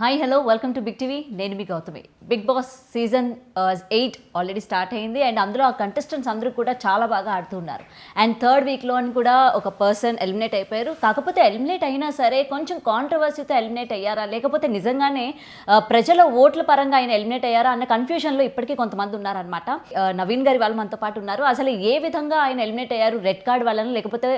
Hi hello welcome to big TV. నేను మీ Gautami. Big boss season 8 already start అయింది and అందులో ఆ కంటెస్టెంట్స్ అందరూ కూడా చాలా బాగా ఆడుతున్నారు. అండ్ థర్డ్ వీక్లో కూడా ఒక పర్సన్ ఎలిమినేట్ అయిపోయారు. కాకపోతే ఎలిమినేట్ అయినా సరే కొంచెం కాంట్రవర్సీతో ఎలిమినేట్ అయ్యారా, లేకపోతే నిజంగానే ప్రజల ఓట్ల పరంగా ఆయన ఎలిమినేట్ అయ్యారా అన్న కన్ఫ్యూజన్లో ఇప్పటికీ కొంతమంది ఉన్నారనమాట. నవీన్ గారి వాళ్ళు మనతో పాటు ఉన్నారు. అసలు ఏ విధంగా ఆయన ఎలిమినేట్ అయ్యారు, రెడ్ కార్డ్ వలన లేకపోతే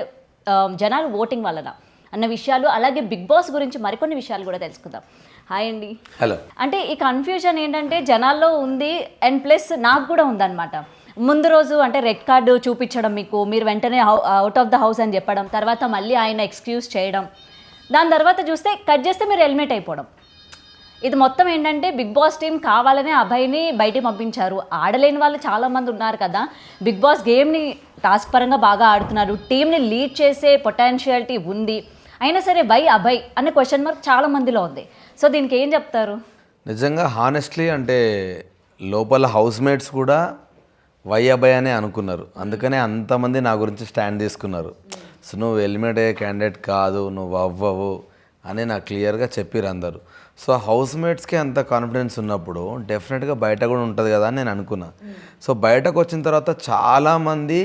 జనాలు ఓటింగ్ వలన అన్న విషయాలు, అలాగే బిగ్ బాస్ గురించి మరికొన్ని విషయాలు కూడా తెలుసుకుందాం. హాయ్ అండి. హలో. అంటే ఈ కన్ఫ్యూజన్ ఏంటంటే జనాల్లో ఉంది అండ్ ప్లస్ నాకు కూడా ఉందన్నమాట. ముందు రోజు అంటే రెడ్ కార్డు చూపించడం, మీరు వెంటనే అవుట్ ఆఫ్ ద హౌస్ అని చెప్పడం, తర్వాత మళ్ళీ ఆయన ఎక్స్క్యూజ్ చేయడం, దాని తర్వాత చూస్తే కట్ చేస్తే మీరు ఎలిమినేట్ అయిపోవడం. ఇది మొత్తం ఏంటంటే బిగ్ బాస్ టీం కావాలనే అభయ్ని బయటికి పంపించారు. ఆడలేని వాళ్ళు చాలామంది ఉన్నారు కదా. బిగ్ బాస్ గేమ్ని టాస్క్ పరంగా బాగా ఆడుతున్నారు, టీంని లీడ్ చేసే పొటెన్షియాలిటీ ఉంది, అయినా సరే వై అభయ్ అనే క్వశ్చన్ మార్క్ చాలా మందిలో ఉంది. సో దీనికి ఏం చెప్తారు? నిజంగా హానెస్ట్లీ అంటే లోపల హౌస్ మేట్స్ కూడా వై అభయ్ అనే అనుకున్నారు. అందుకనే అంతమంది నా గురించి స్టాండ్ తీసుకున్నారు. సో నువ్వు ఎలిమినేట్ అయ్యే క్యాండిడేట్ కాదు, నువ్వు అవ్వవు అని నాకు క్లియర్గా చెప్పారు అందరూ. సో హౌస్ మేట్స్కి అంత కాన్ఫిడెన్స్ ఉన్నప్పుడు డెఫినెట్గా బయట కూడా ఉంటుంది కదా అని నేను అనుకున్నా. సో బయటకు వచ్చిన తర్వాత చాలామంది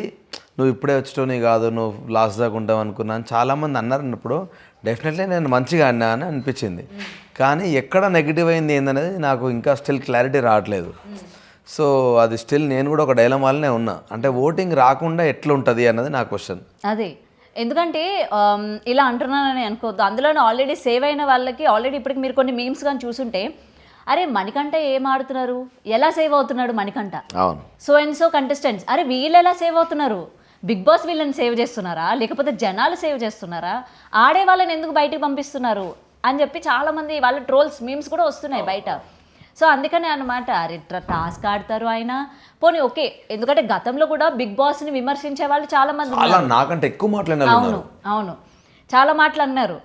నువ్వు ఇప్పుడే వచ్చేటోని కాదు, నువ్వు లాస్ట్ దాకా ఉంటావు అనుకున్నా అని చాలామంది అన్నారు. అన్నప్పుడు డెఫినెట్లీ నేను మంచిగా అన్నా అని అనిపించింది. కానీ ఎక్కడ నెగిటివ్ అయింది ఏందనేది నాకు ఇంకా స్టిల్ క్లారిటీ రావట్లేదు. సో అది స్టిల్ నేను కూడా ఒక డైలమాలనే ఉన్నా. అంటే ఓటింగ్ రాకుండా ఎట్లుంటుంది అన్నది నా క్వశ్చన్. అదే ఎందుకంటే ఇలా అంటున్నానని అనుకోవద్దు. అందులోనే ఆల్రెడీ సేవ్ అయిన వాళ్ళకి ఆల్రెడీ ఇప్పటికి మీరు కొన్ని మీమ్స్ కానీ చూసుంటే, అరే మణికంఠ ఏం ఆడుతున్నారు, ఎలా సేవ్ అవుతున్నాడు మణికంఠ, అవును సో అండ్ సో కంటెస్టెంట్స్, అరే వీళ్ళు ఎలా సేవ్ అవుతున్నారు, బిగ్ బాస్ వీళ్ళని సేవ్ చేస్తున్నారా లేకపోతే జనాలు సేవ్ చేస్తున్నారా, ఆడే వాళ్ళని ఎందుకు బయటికి పంపిస్తున్నారు అని చెప్పి చాలామంది వాళ్ళ ట్రోల్స్ మీమ్స్ కూడా వస్తున్నాయి బయట. సో అందుకనే అన్నమాట, అరే టాస్క్ ఆడతారు ఆయన పోనీ ఓకే. ఎందుకంటే గతంలో కూడా బిగ్ బాస్ని విమర్శించే వాళ్ళు చాలామంది నాకంటే ఎక్కువ మాట్లాడిన. అవును చాలా మాటలు అన్నారు.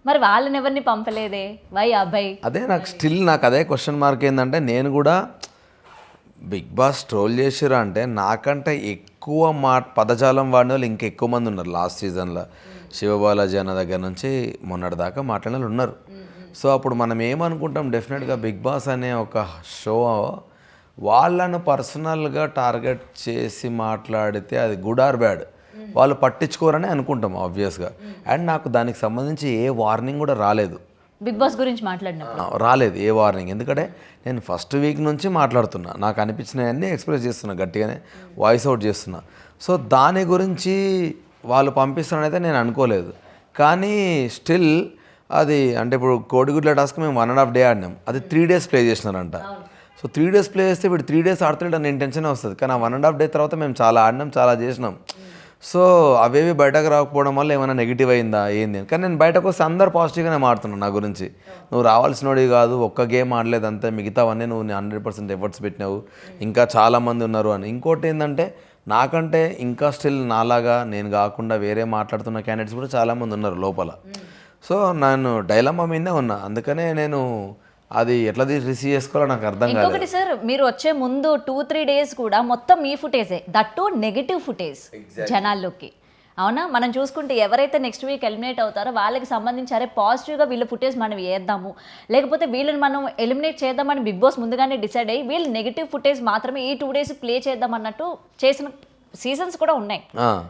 మరి వాళ్ళని ఎవరిని పంపలేదే, వై అభయ్? అదే నాకు అదే క్వశ్చన్ మార్క్. ఏంటంటే నేను కూడా బిగ్ బాస్ ట్రోల్ చేసిరా అంటే నాకంటే ఎక్కువ పదజాలం వాడిన వాళ్ళు ఇంకెక్కువ మంది ఉన్నారు. లాస్ట్ సీజన్లో శివబాలాజీ అన్న దగ్గర నుంచి మొన్నటి దాకా మాట్లాడిన వాళ్ళు ఉన్నారు. సో అప్పుడు మనం ఏమనుకుంటాం, డెఫినెట్గా బిగ్ బాస్ అనే ఒక షో వాళ్ళను పర్సనల్గా టార్గెట్ చేసి మాట్లాడితే అది గుడ్ ఆర్ బ్యాడ్ వాళ్ళు పట్టించుకోరని అనుకుంటాం ఆబ్వియస్గా. అండ్ నాకు దానికి సంబంధించి ఏ వార్నింగ్ కూడా రాలేదు. బిగ్ బాస్ గురించి మాట్లాడినప్పుడు రాలేదు ఏ వార్నింగ్. ఎందుకంటే నేను ఫస్ట్ వీక్ నుంచి మాట్లాడుతున్నా, నాకు అనిపించినవన్నీ ఎక్స్ప్రెస్ చేస్తున్నా, గట్టిగానే వాయిస్ అవుట్ చేస్తున్నా. సో దాని గురించి వాళ్ళు పంపిస్తారనైతే నేను అనుకోలేదు. కానీ స్టిల్ అది అంటే ఇప్పుడు కోడిగుడ్ల టాస్క్ మేము 1.5 day ఆడినాం, అది 3 days ప్లే చేసినారంట. సో 3 days ప్లే చేస్తే వీడు 3 days ఆడుతుంటే నేను టెన్షన్ వస్తుంది. కానీ ఆ 1.5 day తర్వాత మేము చాలా ఆడినాం, చాలా చేసినాం. సో అవేవి బయటకు రాకపోవడం వల్ల ఏమైనా నెగిటివ్ అయిందా ఏంది? కానీ నేను బయటకు వస్తే అందరు పాజిటివ్గానే మాడుతున్నాను నా గురించి. నువ్వు రావాల్సినోడి కాదు, ఒక్క గేమ్ ఆడలేదు అంతే, మిగతావన్నీ నువ్వు 100% ఎఫర్ట్స్ పెట్టినావు, ఇంకా చాలామంది ఉన్నారు అని. ఇంకోటి ఏంటంటే నాకంటే ఇంకా స్టిల్ నాలాగా నేను కాకుండా వేరే మాట్లాడుతున్న క్యాండిడేట్స్ కూడా చాలామంది ఉన్నారు లోపల. సో నేను డైలమా మీదే ఉన్నా. అందుకనే నేను అది ఎట్లా రిసీవ్ చేసుకోవాలో నాకు అర్థం కాదు. ఇంకొకటి సార్, మీరు వచ్చే ముందు 2-3 days కూడా మొత్తం మీ ఫుటేజే, దట్టు నెగిటివ్ ఫుటేజ్ జనాల్లోకి. అవునా? మనం చూసుకుంటే ఎవరైతే నెక్స్ట్ వీక్ ఎలిమినేట్ అవుతారో వాళ్ళకి సంబంధించి అరే పాజిటివ్గా వీళ్ళ ఫుటేజ్ మనం వేద్దాము, లేకపోతే వీళ్ళని మనం ఎలిమినేట్ చేద్దామని బిగ్ బాస్ ముందుగానే డిసైడ్ అయ్యి వీళ్ళు నెగిటివ్ ఫుటేజ్ మాత్రమే ఈ 2 days ప్లే చేద్దాం అన్నట్టు చేసిన సీజన్స్ కూడా ఉన్నాయి.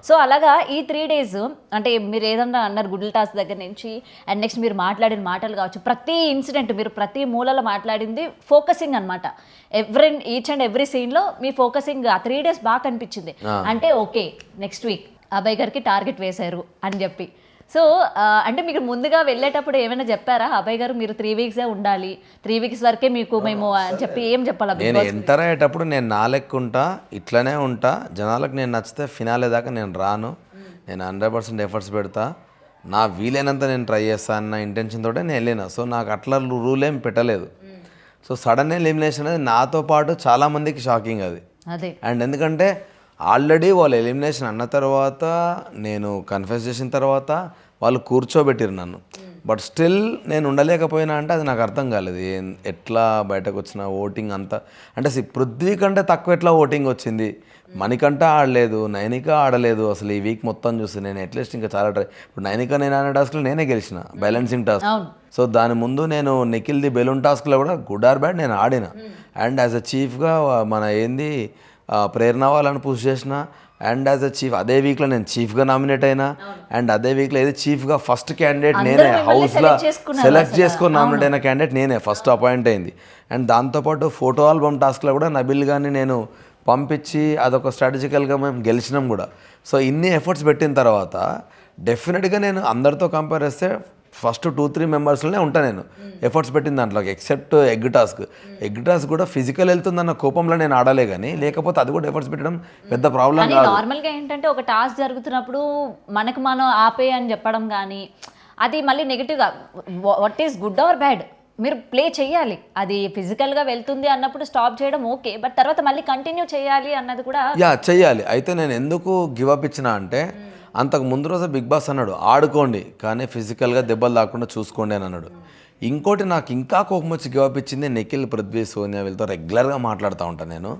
సో అలాగా ఈ 3 days అంటే మీరు ఏదన్నా అన్నారు గుడ్ల టాస్క్ దగ్గర నుంచి అండ్ నెక్స్ట్ మీరు మాట్లాడిన మాటలు కావచ్చు, ప్రతి ఇన్సిడెంట్ మీరు ప్రతి మూలలో మాట్లాడింది ఫోకసింగ్ అనమాట. ఈచ్ అండ్ ఎవ్రీ సీన్లో మీ ఫోకసింగ్ ఆ 3 days బాగా కనిపించింది. అంటే ఓకే నెక్స్ట్ వీక్ అభయ్ గారికి టార్గెట్ వేశారు అని చెప్పి. సో అంటే మీకు ముందుగా వెళ్ళేటప్పుడు ఏమైనా చెప్పారా అభయ్ గారు మీరు 3 weeks ఉండాలి, 3 weeks వరకే మీకు మేము అని చెప్పి ఏం చెప్పాలా? నేను ఎంటర్ అయ్యేటప్పుడు నేను నా లెక్క ఉంటా, ఇట్లనే ఉంటా, జనాలకు నేను నచ్చితే ఫినాలే దాకా నేను రాను, నేను 100% ఎఫర్ట్స్ పెడతా, నా వీలైనంత నేను ట్రై చేస్తాను అన్న ఇంటెన్షన్ తోటే నేను వెళ్ళిన. సో నాకు అట్లా రూల్ ఏం పెట్టలేదు. సో సడన్ ఎలిమినేషన్ అనేది నాతో పాటు చాలామందికి షాకింగ్ అది. అదే అండ్ ఎందుకంటే ఆల్రెడీ వాళ్ళు ఎలిమినేషన్ అన్న తర్వాత నేను కన్ఫెస్ చేసిన తర్వాత వాళ్ళు కూర్చోబెట్టిరు నన్ను. బట్ స్టిల్ నేను ఉండలేకపోయినా అంటే అది నాకు అర్థం కాలేదు. ఎట్లా బయటకు వచ్చిన ఓటింగ్ అంతా అంటే పృథ్వీ కంటే తక్కువ ఎట్లా ఓటింగ్ వచ్చింది, మణికంఠ ఆడలేదు, నైనిక ఆడలేదు. అసలు ఈ వీక్ మొత్తం చూస్తే నేను అట్లీస్ట్ ఇంకా చాలా ఇప్పుడు నైనిక నేను ఆడే టాస్క్లో నేనే గెలిచిన బ్యాలెన్సింగ్ టాస్క్. సో దాని ముందు నేను నిఖిల్ ది బెలూన్ టాస్క్లో కూడా గుడ్ ఆర్ బ్యాడ్ నేను ఆడిన. అండ్ యాజ్ అ చీఫ్గా మన ఏంది ప్రేరణ వాళ్ళని పుష్ చేసిన. అండ్ యాజ్ అ చీఫ్ అదే వీక్లో నేను చీఫ్గా నామినేట్ అయినా. అండ్ అదే వీక్లో ఏది చీఫ్గా ఫస్ట్ క్యాండిడేట్ నేనే, హౌస్లో సెలెక్ట్ చేసుకొని నామినేట్ అయిన క్యాండిడేట్ నేనే, ఫస్ట్ అపాయింట్ అయింది. అండ్ దాంతోపాటు ఫోటో ఆల్బమ్ టాస్క్లో కూడా నబిల్ గారిని నేను పంపించి అదొక స్ట్రాటజికల్గా మేము గెలిచినాం కూడా. సో ఇన్ని ఎఫర్ట్స్ పెట్టిన తర్వాత డెఫినెట్గా నేను అందరితో కంపేర్ చేస్తే ఫస్ట్ 2-3 మెంబర్స్లోనే ఉంటాను నేను ఎఫర్ట్స్ పెట్టిన దాంట్లో, ఎక్సెప్ట్ ఎగ్ టాస్క్ కూడా ఫిజికల్ వెళ్తుందన్న కోపంలో నేను ఆడలే, కానీ లేకపోతే అది కూడా ఎఫర్ట్స్ పెట్టడం పెద్ద ప్రాబ్లం కాదు. నార్మల్గా ఏంటంటే ఒక టాస్క్ జరుగుతున్నప్పుడు మనకు మనం ఆపే అని చెప్పడం కానీ అది మళ్ళీ నెగిటివ్గా what is good or bad మీరు ప్లే చేయాలి. అది ఫిజికల్గా వెళ్తుంది అన్నప్పుడు స్టాప్ చేయడం ఓకే, బట్ తర్వాత మళ్ళీ కంటిన్యూ చేయాలి అన్నది కూడా చెయ్యాలి. అయితే నేను ఎందుకు గివ్ అప్ ఇచ్చిన అంటే అంతకు ముందు రోజు బిగ్ బాస్ అన్నాడు ఆడుకోండి కానీ ఫిజికల్గా దెబ్బలు తాకుండా చూసుకోండి అని అన్నాడు. ఇంకోటి నాకు ఇంకా కోపం వచ్చి గివ్ అప్ ఇచ్చింది నిఖిల్, పృథ్వీ, సోనియా వీళ్ళతో రెగ్యులర్గా మాట్లాడుతూ ఉంటాను నేను.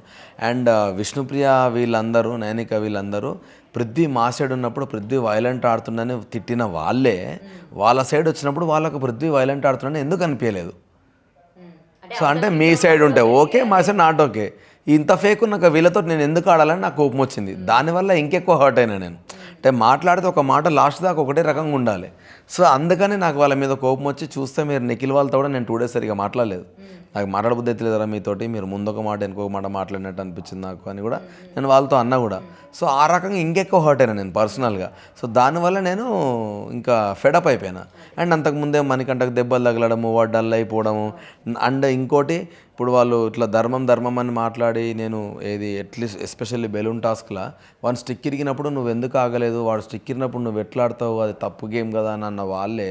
అండ్ విష్ణుప్రియ వీళ్ళందరూ, నైనిక వీళ్ళందరూ పృథ్వీ మా సైడ్ ఉన్నప్పుడు పృథ్వీ వైలెంట్ ఆడుతుందని తిట్టిన వాళ్ళే వాళ్ళ సైడ్ వచ్చినప్పుడు వాళ్ళకు పృథ్వీ వైలెంట్ ఆడుతుందని ఎందుకు అనిపించలేదు. సో అంటే మీ సైడ్ ఉంటే ఓకే, మా సైడ్ నాట్ ఓకే. ఇంత ఫేక్ ఉన్నాక వీళ్ళతో నేను ఎందుకు ఆడాలని నాకు కోపం వచ్చింది. దానివల్ల ఇంకెక్కువ హర్ట్ అయినా నేను. అంటే మాట్లాడితే ఒక మాట లాస్ట్ దాకా ఒకటే రకంగా ఉండాలి. సో అందుకని నాకు వాళ్ళ మీద కోపం వచ్చి చూస్తే మీరు నిఖిల్ వాళ్ళతో కూడా నేను 2 days సరిగా మాట్లాడలేదు. నాకు మాట్లాడబుద్ధి అవుతలేదురా మీతోటి, మీరు ముందొక మాట ఇంకొక మాట మాట్లాడినట్టు అనిపించింది నాకు అని కూడా నేను వాళ్ళతో అన్నా కూడా. సో ఆ రకంగా ఇంకెక్కువ హర్ట్ అయినా నేను పర్సనల్గా. సో దానివల్ల నేను ఇంకా ఫెడప్ అయిపోయినా. అండ్ అంతకుముందే మణికంఠకు దెబ్బలు తగలడము, వాడు డల్ అయిపోవడము. అండ్ ఇంకోటి ఇప్పుడు వాళ్ళు ఇట్లా ధర్మం అని మాట్లాడి నేను ఏది అట్లీస్ట్ ఎస్పెషల్లీ బెలూన్ టాస్క్లా వాడు స్టిక్ ఇరిగినప్పుడు నువ్వు ఎందుకు ఆగలేదు, వాడు స్టిక్ ఇరిగినప్పుడు నువ్వు ఎట్లా ఆడతావు, అది తప్పు గేమ్ కదా అని అన్న వాళ్ళే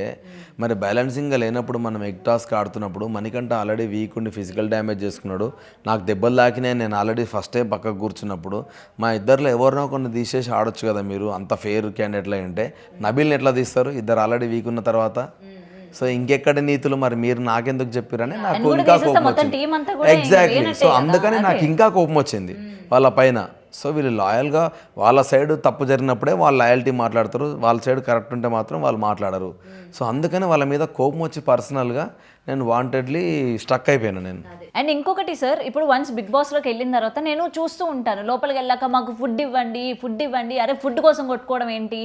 మరి బ్యాలెన్సింగ్గా లేనప్పుడు మనం ఎగ్ టాస్క్ ఆడుతున్నప్పుడు మణికంఠ ఆల్రెడీ వీక్ ఉండి ఫిజికల్ డ్యామేజ్ చేసుకున్నాడు, నాకు దెబ్బలు తాకినాయి, నేను ఆల్రెడీ ఫస్ట్ టైం పక్కకు కూర్చున్నప్పుడు మా ఇద్దరిలో ఎవరినో కొన్ని తీసేసి ఆడొచ్చు కదా మీరు, అంత ఫెయిర్ క్యాండిడేట్లో అంటే నబిల్ని ఎట్లా తీస్తారు, ఇద్దరు ఆల్రెడీ వీక్ ఉన్న తర్వాత. సో ఇంకెక్కడ నీతులు మరి మీరు నాకెందుకు చెప్పారని నాకు ఇంకా కోపం వచ్చింది. ఎగ్జాక్ట్లీ. సో అందుకని నాకు ఇంకా కోపం వచ్చింది వాళ్ళ పైన. సో వీళ్ళు లాయల్గా వాళ్ళ సైడ్ తప్పు జరిగినప్పుడే వాళ్ళు లాయల్టీ మాట్లాడతారు, వాళ్ళ సైడ్ కరెక్ట్ ఉంటే మాత్రం వాళ్ళు మాట్లాడరు. సో అందుకని వాళ్ళ మీద కోపం వచ్చి పర్సనల్గా నేను వాంటెడ్లీ స్ట్రక్ అయిపోయాను నేను. అండ్ ఇంకొకటి సార్, ఇప్పుడు వన్స్ బిగ్ బాస్లోకి వెళ్ళిన తర్వాత నేను చూస్తూ ఉంటాను, లోపలికి వెళ్ళాక మాకు ఫుడ్ ఇవ్వండి, అరే ఫుడ్ కోసం కొట్టుకోవడం ఏంటి,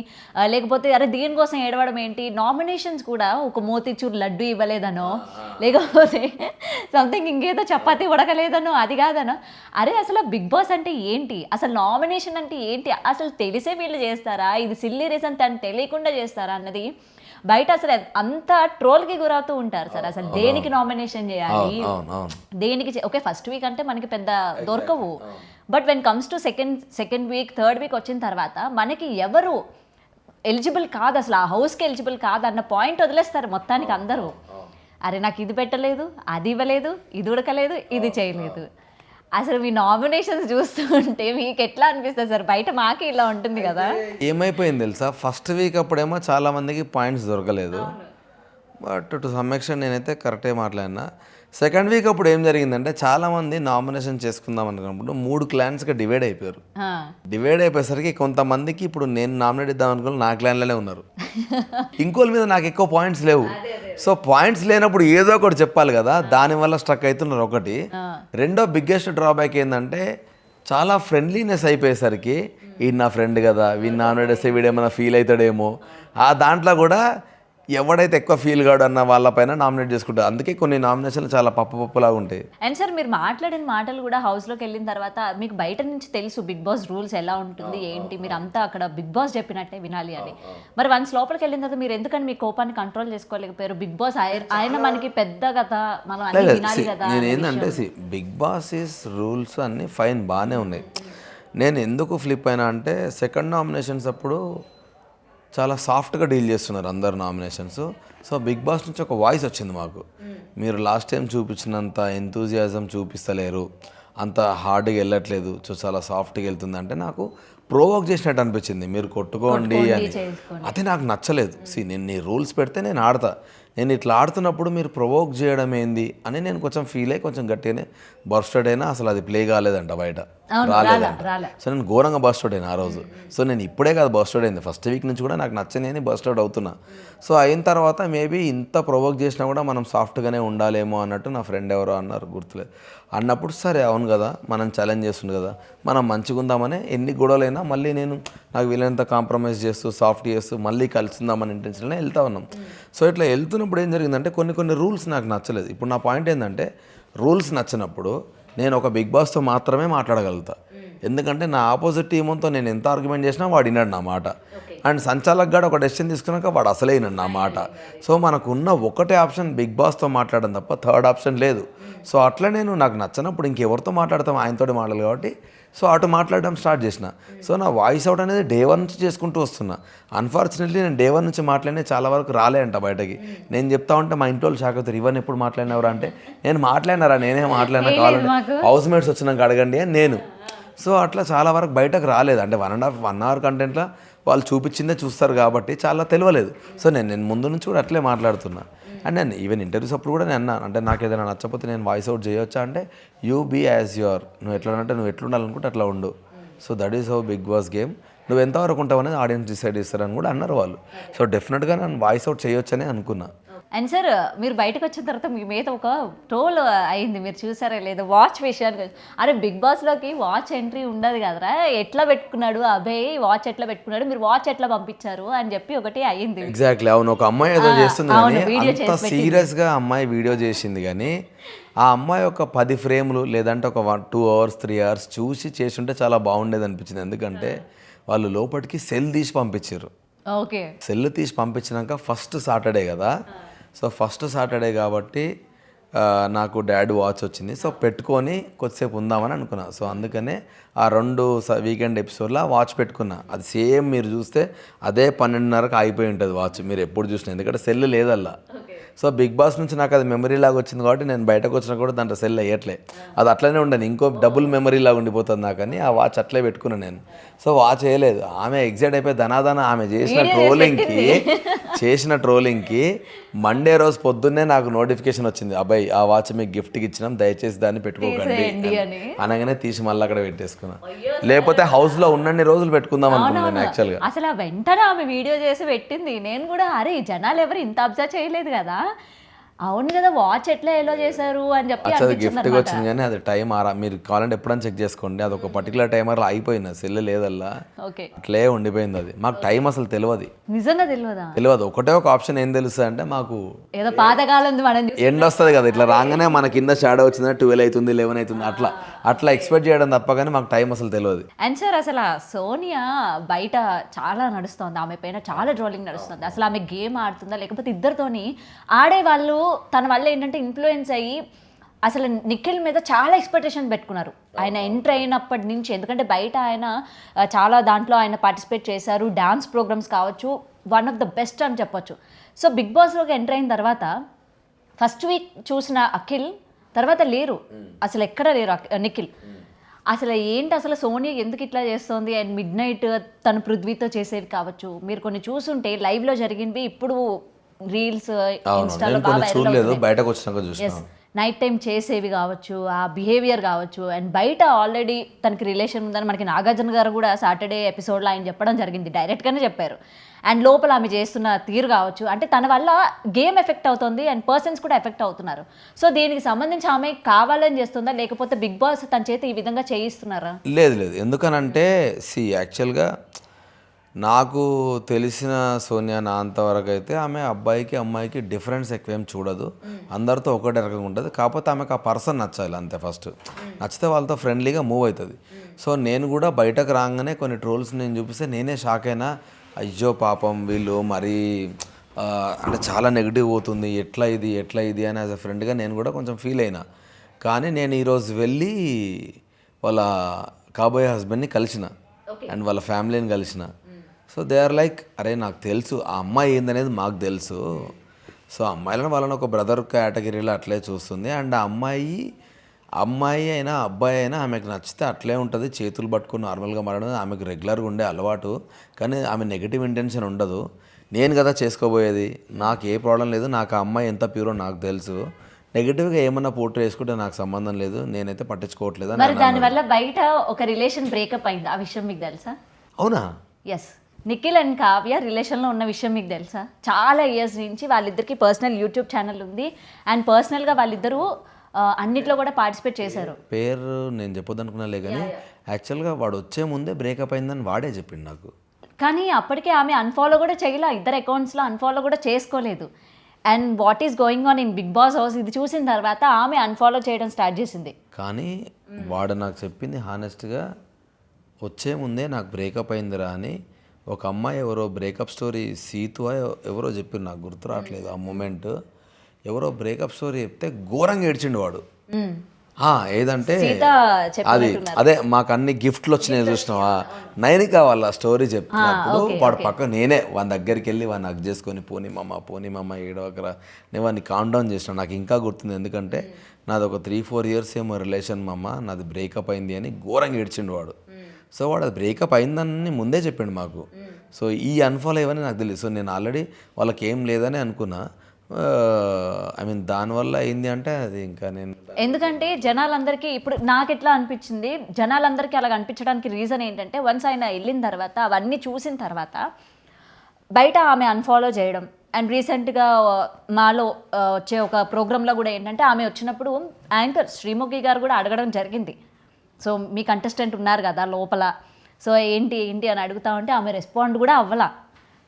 లేకపోతే అరే దీనికోసం ఏడవడం ఏంటి, నామినేషన్స్ కూడా ఒక మోతిచూర్ లడ్డు ఇవ్వలేదనో, లేకపోతే సంథింగ్ ఇంకేదో చపాతీ ఉడకలేదనో, అది కాదనో. అరే అసలు బిగ్ బాస్ అంటే ఏంటి, అసలు నామినేషన్ అంటే ఏంటి, అసలు తెలిసే వీళ్ళు చేస్తారా, ఇది సిల్లీ రీజన్ తను తెలియకుండా చేస్తారా అన్నది బయట అసలు అంత ట్రోల్కి గురవుతూ ఉంటారు సార్. అసలు దేనికి నామినేషన్ చేయాలి, దేనికి ఓకే ఫస్ట్ వీక్ అంటే మనకి పెద్ద దొరకవు, but when comes to second week third week వచ్చిన తర్వాత మనకి ఎవరు ఎలిజిబుల్ కాదు, అసలు ఆ హౌస్కి ఎలిజిబుల్ కాదు అన్న పాయింట్ వదిలేస్తారు మొత్తానికి అందరూ. అరే నాకు ఇది పెట్టలేదు, అది ఇవ్వలేదు, ఇది ఉడకలేదు, ఇది చేయలేదు. అసలు మీ నామినేషన్స్ చూస్తూ ఉంటే మీకు ఎట్లా అనిపిస్తుంది సార్? బయట మాకే ఇలా ఉంటుంది కదా. ఏమైపోయింది తెలుసా, ఫస్ట్ వీక్ అప్పుడేమో చాలా మందికి పాయింట్స్ దొరకలేదు, బట్ టు సమ్ ఎక్స్టెంట్ నేనైతే కరెక్టే మాట్లాడినా. సెకండ్ వీక్ అప్పుడు ఏం జరిగిందంటే చాలామంది నామినేషన్ చేసుకుందాం అనుకున్నప్పుడు 3 క్లాన్స్గా డివైడ్ అయిపోయారు. డివైడ్ అయిపోయేసరికి కొంతమందికి ఇప్పుడు నేను నామినేట్ ఇద్దాం అనుకుని నా క్లాన్లోనే ఉన్నారు, ఇంకోళ్ళ మీద నాకు ఎక్కువ పాయింట్స్ లేవు. సో పాయింట్స్ లేనప్పుడు ఏదో ఒకటి చెప్పాలి కదా, దానివల్ల స్ట్రక్ అవుతున్నారు ఒకటి. రెండో బిగ్గెస్ట్ డ్రాబ్యాక్ ఏంటంటే చాలా ఫ్రెండ్లీనెస్ అయిపోయేసరికి ఈ నా ఫ్రెండ్ కదా, వీడు నామినేట్ వేస్తే వీడేమైనా ఫీల్ అవుతాడేమో, ఆ దాంట్లో కూడా ఎవడైతే ఎక్కువ ఫీల్ కాడు అన్న వాళ్ళపైన నామినేట్ చేసుకుంటారు. అందుకే కొన్ని నామినేషన్లు చాలా పప్పులాగా ఉంటాయి. అండ్ సార్ మీరు మాట్లాడిన మాటలు కూడా హౌస్లోకి వెళ్ళిన తర్వాత మీకు బయట నుంచి తెలుసు బిగ్ బాస్ రూల్స్ ఎలా ఉంటుంది ఏంటి, మీరు అంతా అక్కడ బిగ్ బాస్ చెప్పినట్టే వినాలి అని. మరి వన్స్ లోపలికి వెళ్ళిన తర్వాత మీరు ఎందుకని మీ కోపాన్ని కంట్రోల్ చేసుకోలేకపోయారు? బిగ్ బాస్ ఆయన మనకి పెద్ద కదా, మనం అన్ని వినాలి కదా. నేను ఏంటంటే బిగ్ బాస్ రూల్స్ అన్ని ఫైన్ బాగానే ఉన్నాయి. నేను ఎందుకు ఫ్లిప్ అయినా అంటే సెకండ్ నామినేషన్స్ అప్పుడు చాలా సాఫ్ట్గా డీల్ చేస్తున్నారు అందరు నామినేషన్స్. సో బిగ్ బాస్ నుంచి ఒక వాయిస్ వచ్చింది మాకు, మీరు లాస్ట్ టైం చూపించినంత ఎంతూజియాజం చూపిస్తలేరు, అంత హార్డ్గా వెళ్ళట్లేదు, సో చాలా సాఫ్ట్గా వెళ్తుంది అంటే నాకు ప్రోవోక్ చేసినట్టు అనిపించింది. మీరు కొట్టుకోండి అని, అది నాకు నచ్చలేదు. నేను నీ రూల్స్ పెడితే నేను ఆడతా, నేను ఇట్లా ఆడుతున్నప్పుడు మీరు ప్రొవోక్ చేయడం ఏంది అని నేను కొంచెం ఫీల్ అయ్యి కొంచెం గట్టిగానే బర్స్టెడ్ అయినా. అసలు అది ప్లే కాలేదంట, బయట రాలేదంట. సో నేను ఘోరంగా బర్స్టెడ్ అయినా ఆ రోజు. సో నేను ఇప్పుడే కాదు బర్స్టెడ్ అయింది, ఫస్ట్ వీక్ నుంచి కూడా నాకు నచ్చని బర్స్టెడ్ అవుతున్నా. సో అయిన తర్వాత మేబీ ఇంత ప్రొవోక్ చేసినా కూడా మనం సాఫ్ట్గానే ఉండాలేమో అన్నట్టు నా ఫ్రెండ్ ఎవరో అన్నారు, గుర్తులేదు. అన్నప్పుడు సరే అవును కదా, మనం ఛాలెంజ్ చేస్తుంది కదా, మనం మంచిగా ఉందామని ఎన్ని గొడవలైనా మళ్ళీ నేను నాకు వీలైనంత కాంప్రమైజ్ చేస్తూ సాఫ్ట్ చేస్తూ మళ్ళీ కలిసిందామని ఇంటెన్షన్లో వెళ్తా ఉన్నాం. సో ఇట్లా వెళ్తున్నప్పుడు ఏం జరిగిందంటే కొన్ని రూల్స్ నాకు నచ్చలేదు. ఇప్పుడు నా పాయింట్ ఏంటంటే రూల్స్ నచ్చినప్పుడు నేను ఒక బిగ్ బాస్తో మాత్రమే మాట్లాడగలుగుతా. ఎందుకంటే నా ఆపోజిట్ టీంతో నేను ఎంత ఆర్గ్యుమెంట్ చేసినా వాడు విన్నాడు నా మాట. అండ్ సంచాలక్ గాడు ఒక డెసిషన్ తీసుకున్నాక వాడు అసలే విన్నాడు నా మాట. సో మనకున్న ఒకటే ఆప్షన్ బిగ్ బాస్తో మాట్లాడడం తప్ప థర్డ్ ఆప్షన్ లేదు. సో అట్లా నేను నాకు నచ్చినప్పుడు ఇంకెవరితో మాట్లాడతాం, ఆయనతోటి మాట్లాడాలి కాబట్టి సో అటు మాట్లాడడం స్టార్ట్ చేసిన. సో నా వాయిస్ అవుట్ అనేది డే 1 నుంచి చేసుకుంటూ వస్తున్నా. అన్ఫార్చునేట్లీ నేను డే 1 నుంచి మాట్లాడినా చాలా వరకు రాలే అంట బయటకి. నేను చెప్తా ఉంటే మా ఇంట్లో వాళ్ళు షాక్ అవుతారు, ఇవన్నీ ఎప్పుడు మాట్లాడినవరా అంటే నేను మాట్లాడినారా, నేనే మాట్లాడినా, కావాలంటే హౌస్ మేట్స్ వచ్చినాక అడగండి అని నేను. సో అట్లా చాలా వరకు బయటకు రాలేదు. అంటే 1.5 అవర్ కంటెంట్లో వాళ్ళు చూపించిందే చూస్తారు కాబట్టి చాలా తెలియలేదు. సో నేను ముందు నుంచి కూడా అట్లే మాట్లాడుతున్నా. అండ్ నేను ఈవెన్ ఇంటర్వ్యూస్ అప్పుడు కూడా నేను అన్నాను, అంటే నాకు ఏదైనా నచ్చకపోతే నేను వాయిస్ అవుట్ చేయొచ్చా అంటే యూ బీ యాజ్ యువర్, నువ్వు ఎట్లా అంటే నువ్వు ఎట్లుండాలనుకుంటే అట్లా ఉండు. So that is how Bigg Boss game. నువ్వు ఎంతవరకు ఉంటావు అనేది ఆడియన్స్ డిసైడ్ చేస్తారని కూడా అన్నారు వాళ్ళు. సో డెఫినెట్గా నేను వాయిస్ అవుట్ చేయొచ్చని అనుకున్నా. అండ్ సార్ మీరు బయటకు వచ్చిన తర్వాత మీ మీద ఒక ట్రోల్ అయింది, మీరు చూసారా లేదు వాచ్ విషయానికి. అరే బిగ్ బాస్లోకి వాచ్ ఎంట్రీ ఉండదు కదరా, ఎట్లా పెట్టుకున్నాడు అభయ్, వాచ్ ఎట్లా పెట్టుకున్నాడు, మీరు వాచ్ ఎట్లా పంపించారు అని చెప్పి ఒకటి అయ్యింది. ఎగ్జాక్ట్లీ అవును, ఒక అమ్మాయి ఏదో చేస్తుంది కానీ అంత సీరియస్గా అమ్మాయి వీడియో చేసింది. కానీ ఆ అమ్మాయి ఒక 10 ఫ్రేములు లేదంటే ఒక 2 అవర్స్ 3 అవర్స్ చేసి ఉంటే చాలా బాగుండేది అనిపించింది. ఎందుకంటే వాళ్ళు లోపలికి సెల్ తీసి పంపించారు. ఓకే, సెల్ తీసి పంపించినాక ఫస్ట్ సాటర్డే కదా, సో ఫస్ట్ సాటర్డే కాబట్టి నాకు డాడీ వాచ్ వచ్చింది. సో పెట్టుకొని కొద్దిసేపు ఉందామని అనుకున్నా. సో అందుకనే ఆ 2 వీకెండ్ ఎపిసోడ్లో వాచ్ పెట్టుకున్నా. అది సేమ్ మీరు చూస్తే అదే 12:30కి అయిపోయి ఉంటుంది వాచ్, మీరు ఎప్పుడు చూసినా, ఎందుకంటే సెల్ లేదల్లా. సో బిగ్ బాస్ నుంచి నాకు అది మెమరీ లాగా వచ్చింది కాబట్టి నేను బయటకు వచ్చినా కూడా దాంట్లో సెల్ వేయట్లే, అది అట్లనే ఉండను, ఇంకో డబుల్ మెమరీ లాగా ఉండిపోతుంది నాకు అని ఆ వాచ్ అట్లే పెట్టుకున్నాను నేను. సో వాచ్ వేయలేదు. ఆమె ఎగ్జైట్ అయిపోయి ధనాధన ఆమె చేసిన ట్రోలింగ్కి మండే రోజు పొద్దున్నే నాకు నోటిఫికేషన్ వచ్చింది, అబ్బాయి ఆ వాచ్ మీకు గిఫ్ట్కి ఇచ్చినాం, దయచేసి దాన్ని పెట్టుకోకండి అనగానే తీసి మళ్ళీ అక్కడ పెట్టేసుకున్నా. లేకపోతే హౌస్లో ఉన్నన్ని రోజులు పెట్టుకుందాం అనుకున్నాను యాక్చువల్గా. అసలు వెంటనే ఆమె వీడియో చేసి పెట్టింది. నేను కూడా అరే జనాలు ఎవరు ఇంత అబ్జర్వ్ చేయలేదు కదా, అవును కదా వాచ్ ఎట్లా ఎలా చేశారు అని చెప్పి అది గిఫ్ట్గా వచ్చింది. కానీ అది టైం మీరు కావాలంటే ఎప్పుడైనా చెక్ చేసుకోండి, అది ఒక పర్టికులర్ టైమర్లో అయిపోయింది, సెల్ లేదల్లా అట్లే ఉండిపోయింది. అది మాకు టైం అసలు తెలియదు, నిజంగా తెలియదు. ఒకటే ఒక ఆప్షన్ ఏం తెలుస్తుంది అంటే మాకు ఏదో పాతకాలం ఎండ్ వస్తుంది కదా, ఇట్లా రాగానే మన కింద షాడో వచ్చింది 12 అవుతుంది 11 అవుతుంది అట్లా ఎక్స్పెక్ట్ చేయడం తప్ప కానీ మాకు టైం అసలు తెలియదు. అండ్ సార్ అసలు సోనియా బయట చాలా నడుస్తుంది, ఆమె పైన చాలా ట్రోలింగ్ నడుస్తుంది. అసలు ఆమె గేమ్ ఆడుతుందా లేకపోతే ఇద్దరితోని ఆడేవాళ్ళు తన వల్ల ఏంటంటే ఇన్ఫ్లుయెన్స్ అయ్యి అసలు నిఖిల్ మీద చాలా ఎక్స్పెక్టేషన్ పెట్టుకున్నారు ఆయన ఎంటర్ అయినప్పటి నుంచి. ఎందుకంటే బయట ఆయన చాలా దాంట్లో ఆయన పార్టిసిపేట్ చేశారు, డాన్స్ ప్రోగ్రామ్స్ కావచ్చు, వన్ ఆఫ్ ద బెస్ట్ అని చెప్పొచ్చు. సో బిగ్ బాస్లోకి ఎంటర్ అయిన తర్వాత ఫస్ట్ వీక్ చూసిన అఖిల్ తర్వాత లేరు, అసలు ఎక్కడ లేరు నిఖిల్. అసలు ఏంటి అసలు సోనియా ఎందుకు ఇట్లా చేస్తుంది? అండ్ మిడ్ నైట్ తను పృథ్వీతో చేసేవి కావచ్చు, మీరు కొన్ని చూసుంటే లైవ్లో జరిగినవి ఇప్పుడు రీల్స్ ఇన్స్టాలో నైట్ టైం చేసేవి కావచ్చు, ఆ బిహేవియర్ కావచ్చు. అండ్ బయట ఆల్రెడీ తనకి రిలేషన్ ఉందని మనకి నాగార్జున గారు కూడా సాటర్డే ఎపిసోడ్లో ఆయన చెప్పడం జరిగింది, డైరెక్ట్గానే చెప్పారు. అండ్ లోపల ఆమె చేస్తున్న తీరు కావచ్చు, అంటే తన వల్ల గేమ్ ఎఫెక్ట్ అవుతుంది అండ్ పర్సన్స్ కూడా ఎఫెక్ట్ అవుతున్నారు. సో దీనికి సంబంధించి ఆమె కావాలని చేస్తుందా లేకపోతే బిగ్ బాస్ తన చేత ఈ విధంగా చేయిస్తున్నారా? లేదు, ఎందుకనంటే యాక్చువల్గా నాకు తెలిసిన సోనియా నా అంతవరకు అయితే ఆమె అబ్బాయికి అమ్మాయికి డిఫరెన్స్ ఎక్కువేం చూడదు, అందరితో ఒకటే రకంగా ఉంటుంది. కాకపోతే ఆమెకు ఆ పర్సన్ నచ్చాలి అంతే. ఫస్ట్ నచ్చితే వాళ్ళతో ఫ్రెండ్లీగా మూవ్ అవుతుంది. సో నేను కూడా బయటకు రాగానే కొన్ని ట్రోల్స్ నేను చూపిస్తే నేనే షాక్ అయినా, అయ్యో పాపం వీళ్ళు మరీ అంటే చాలా నెగిటివ్ పోతుంది, ఎట్లా ఇది అని యాజ్ అ ఫ్రెండ్గా నేను కూడా కొంచెం ఫీల్ అయినా. కానీ నేను ఈరోజు వెళ్ళి వాళ్ళ కాబోయే హస్బెండ్ని కలిసిన అండ్ వాళ్ళ ఫ్యామిలీని కలిసిన. సో దే ఆర్ లైక్, అరే నాకు తెలుసు ఆ అమ్మాయి ఏందనేది మాకు తెలుసు. సో అమ్మాయిలను వాళ్ళని ఒక బ్రదర్ కేటగిరీలో అట్లే చూస్తుంది. అండ్ ఆ అమ్మాయి అయినా అబ్బాయి అయినా ఆమెకు నచ్చితే అట్లే ఉంటుంది, చేతులు పట్టుకుని నార్మల్గా మాట్లాడడం ఆమెకు రెగ్యులర్గా ఉండే అలవాటు. కానీ ఆమె నెగిటివ్ ఇంటెన్షన్ ఉండదు. నేను కదా చేసుకోబోయేది, నాకు ఏ ప్రాబ్లం లేదు, నాకు ఆ అమ్మాయి ఎంత ప్యూరో నాకు తెలుసు, నెగిటివ్గా ఏమన్నా పోర్ట్రే వేసుకుంటే నాకు సంబంధం లేదు, నేనైతే పట్టించుకోవట్లేదు అని మరి అన్నాను. దానివల్ల బయట ఒక రిలేషన్ బ్రేకప్ అయింది, ఆ విషయం మీకు తెలుసా? అవునా? ఎస్, నిఖిల్ అండ్ కావ్య రిలేషన్లో ఉన్న విషయం మీకు తెలుసా? చాలా ఇయర్స్ నుంచి వాళ్ళిద్దరికి పర్సనల్ యూట్యూబ్ ఛానల్ ఉంది అండ్ పర్సనల్గా వాళ్ళిద్దరూ అన్నిట్లో కూడా పార్టిసిపేట్ చేశారు. పేరు నేను చెప్పొద్దు అనుకున్నాలే కానీ యాక్చువల్గా వాడు వచ్చే ముందే బ్రేకప్ అయిందని వాడే చెప్పిండు నాకు. కానీ అప్పటికే ఆమె అన్ఫాలో కూడా చేయలే, ఇద్దరు అకౌంట్స్లో అన్ఫాలో కూడా చేసుకోలేదు. And what is going on in Bigg Boss house ఇది చూసిన తర్వాత ఆమె అన్ఫాలో చేయడం స్టార్ట్ చేసింది. కానీ వాడు నాకు చెప్పింది హానెస్ట్గా, వచ్చే ముందే నాకు బ్రేకప్ అయిందిరా అని. ఒక అమ్మాయి ఎవరో బ్రేకప్ స్టోరీ సీతు ఎవరో చెప్పారు, నాకు గుర్తు రావట్లేదు ఆ మూమెంట్. ఎవరో బ్రేకప్ స్టోరీ చెప్తే ఘోరంగా ఏడ్చిండు వాడు. ఏదంటే అది అదే మాకు అన్ని గిఫ్ట్లు వచ్చినాయి చూసినావా, నైనిక వాళ్ళ స్టోరీ చెప్తున్నప్పుడు వాడు పక్క నేనే వాని దగ్గరికి వెళ్ళి వాడిని హగ్ చేసుకొని పోనీ మమ్మ ఏడవకరా, నేను వాడిని కామ్ డౌన్ చేసిన. నాకు ఇంకా గుర్తుంది, ఎందుకంటే నాది ఒక 3-4 ఇయర్స్ ఏమో రిలేషన్ మమ్మ, నాది బ్రేకప్ అయింది అని ఘోరంగా ఏడ్చిండు వాడు. సో వాడు అది బ్రేకప్ అయిందని ముందే చెప్పిండు మాకు. సో ఈ అన్ఫాలో ఇవన్నీ నాకు తెలియదు. సో నేను ఆల్రెడీ వాళ్ళకి ఏం లేదని అనుకున్నా. ఐ మీన్ దానివల్ల అయింది అంటే అది ఇంకా నేను, ఎందుకంటే జనాలందరికీ ఇప్పుడు నాకు ఎట్లా అనిపించింది, జనాలందరికీ అలా అనిపించడానికి రీజన్ ఏంటంటే వన్స్ ఆయన వెళ్ళిన తర్వాత అవన్నీ చూసిన తర్వాత బయట ఆమె అన్ఫాలో చేయడం. అండ్ రీసెంట్గా మాలో వచ్చే ఒక ప్రోగ్రాంలో కూడా ఏంటంటే ఆమె వచ్చినప్పుడు యాంకర్ శ్రీముఖి గారు కూడా అడగడం జరిగింది, సో మీ కంటెస్టెంట్ ఉన్నారు కదా లోపల, సో ఏంటి అని అడుగుతా ఉంటే ఆమె రెస్పాండ్ కూడా అవ్వలా.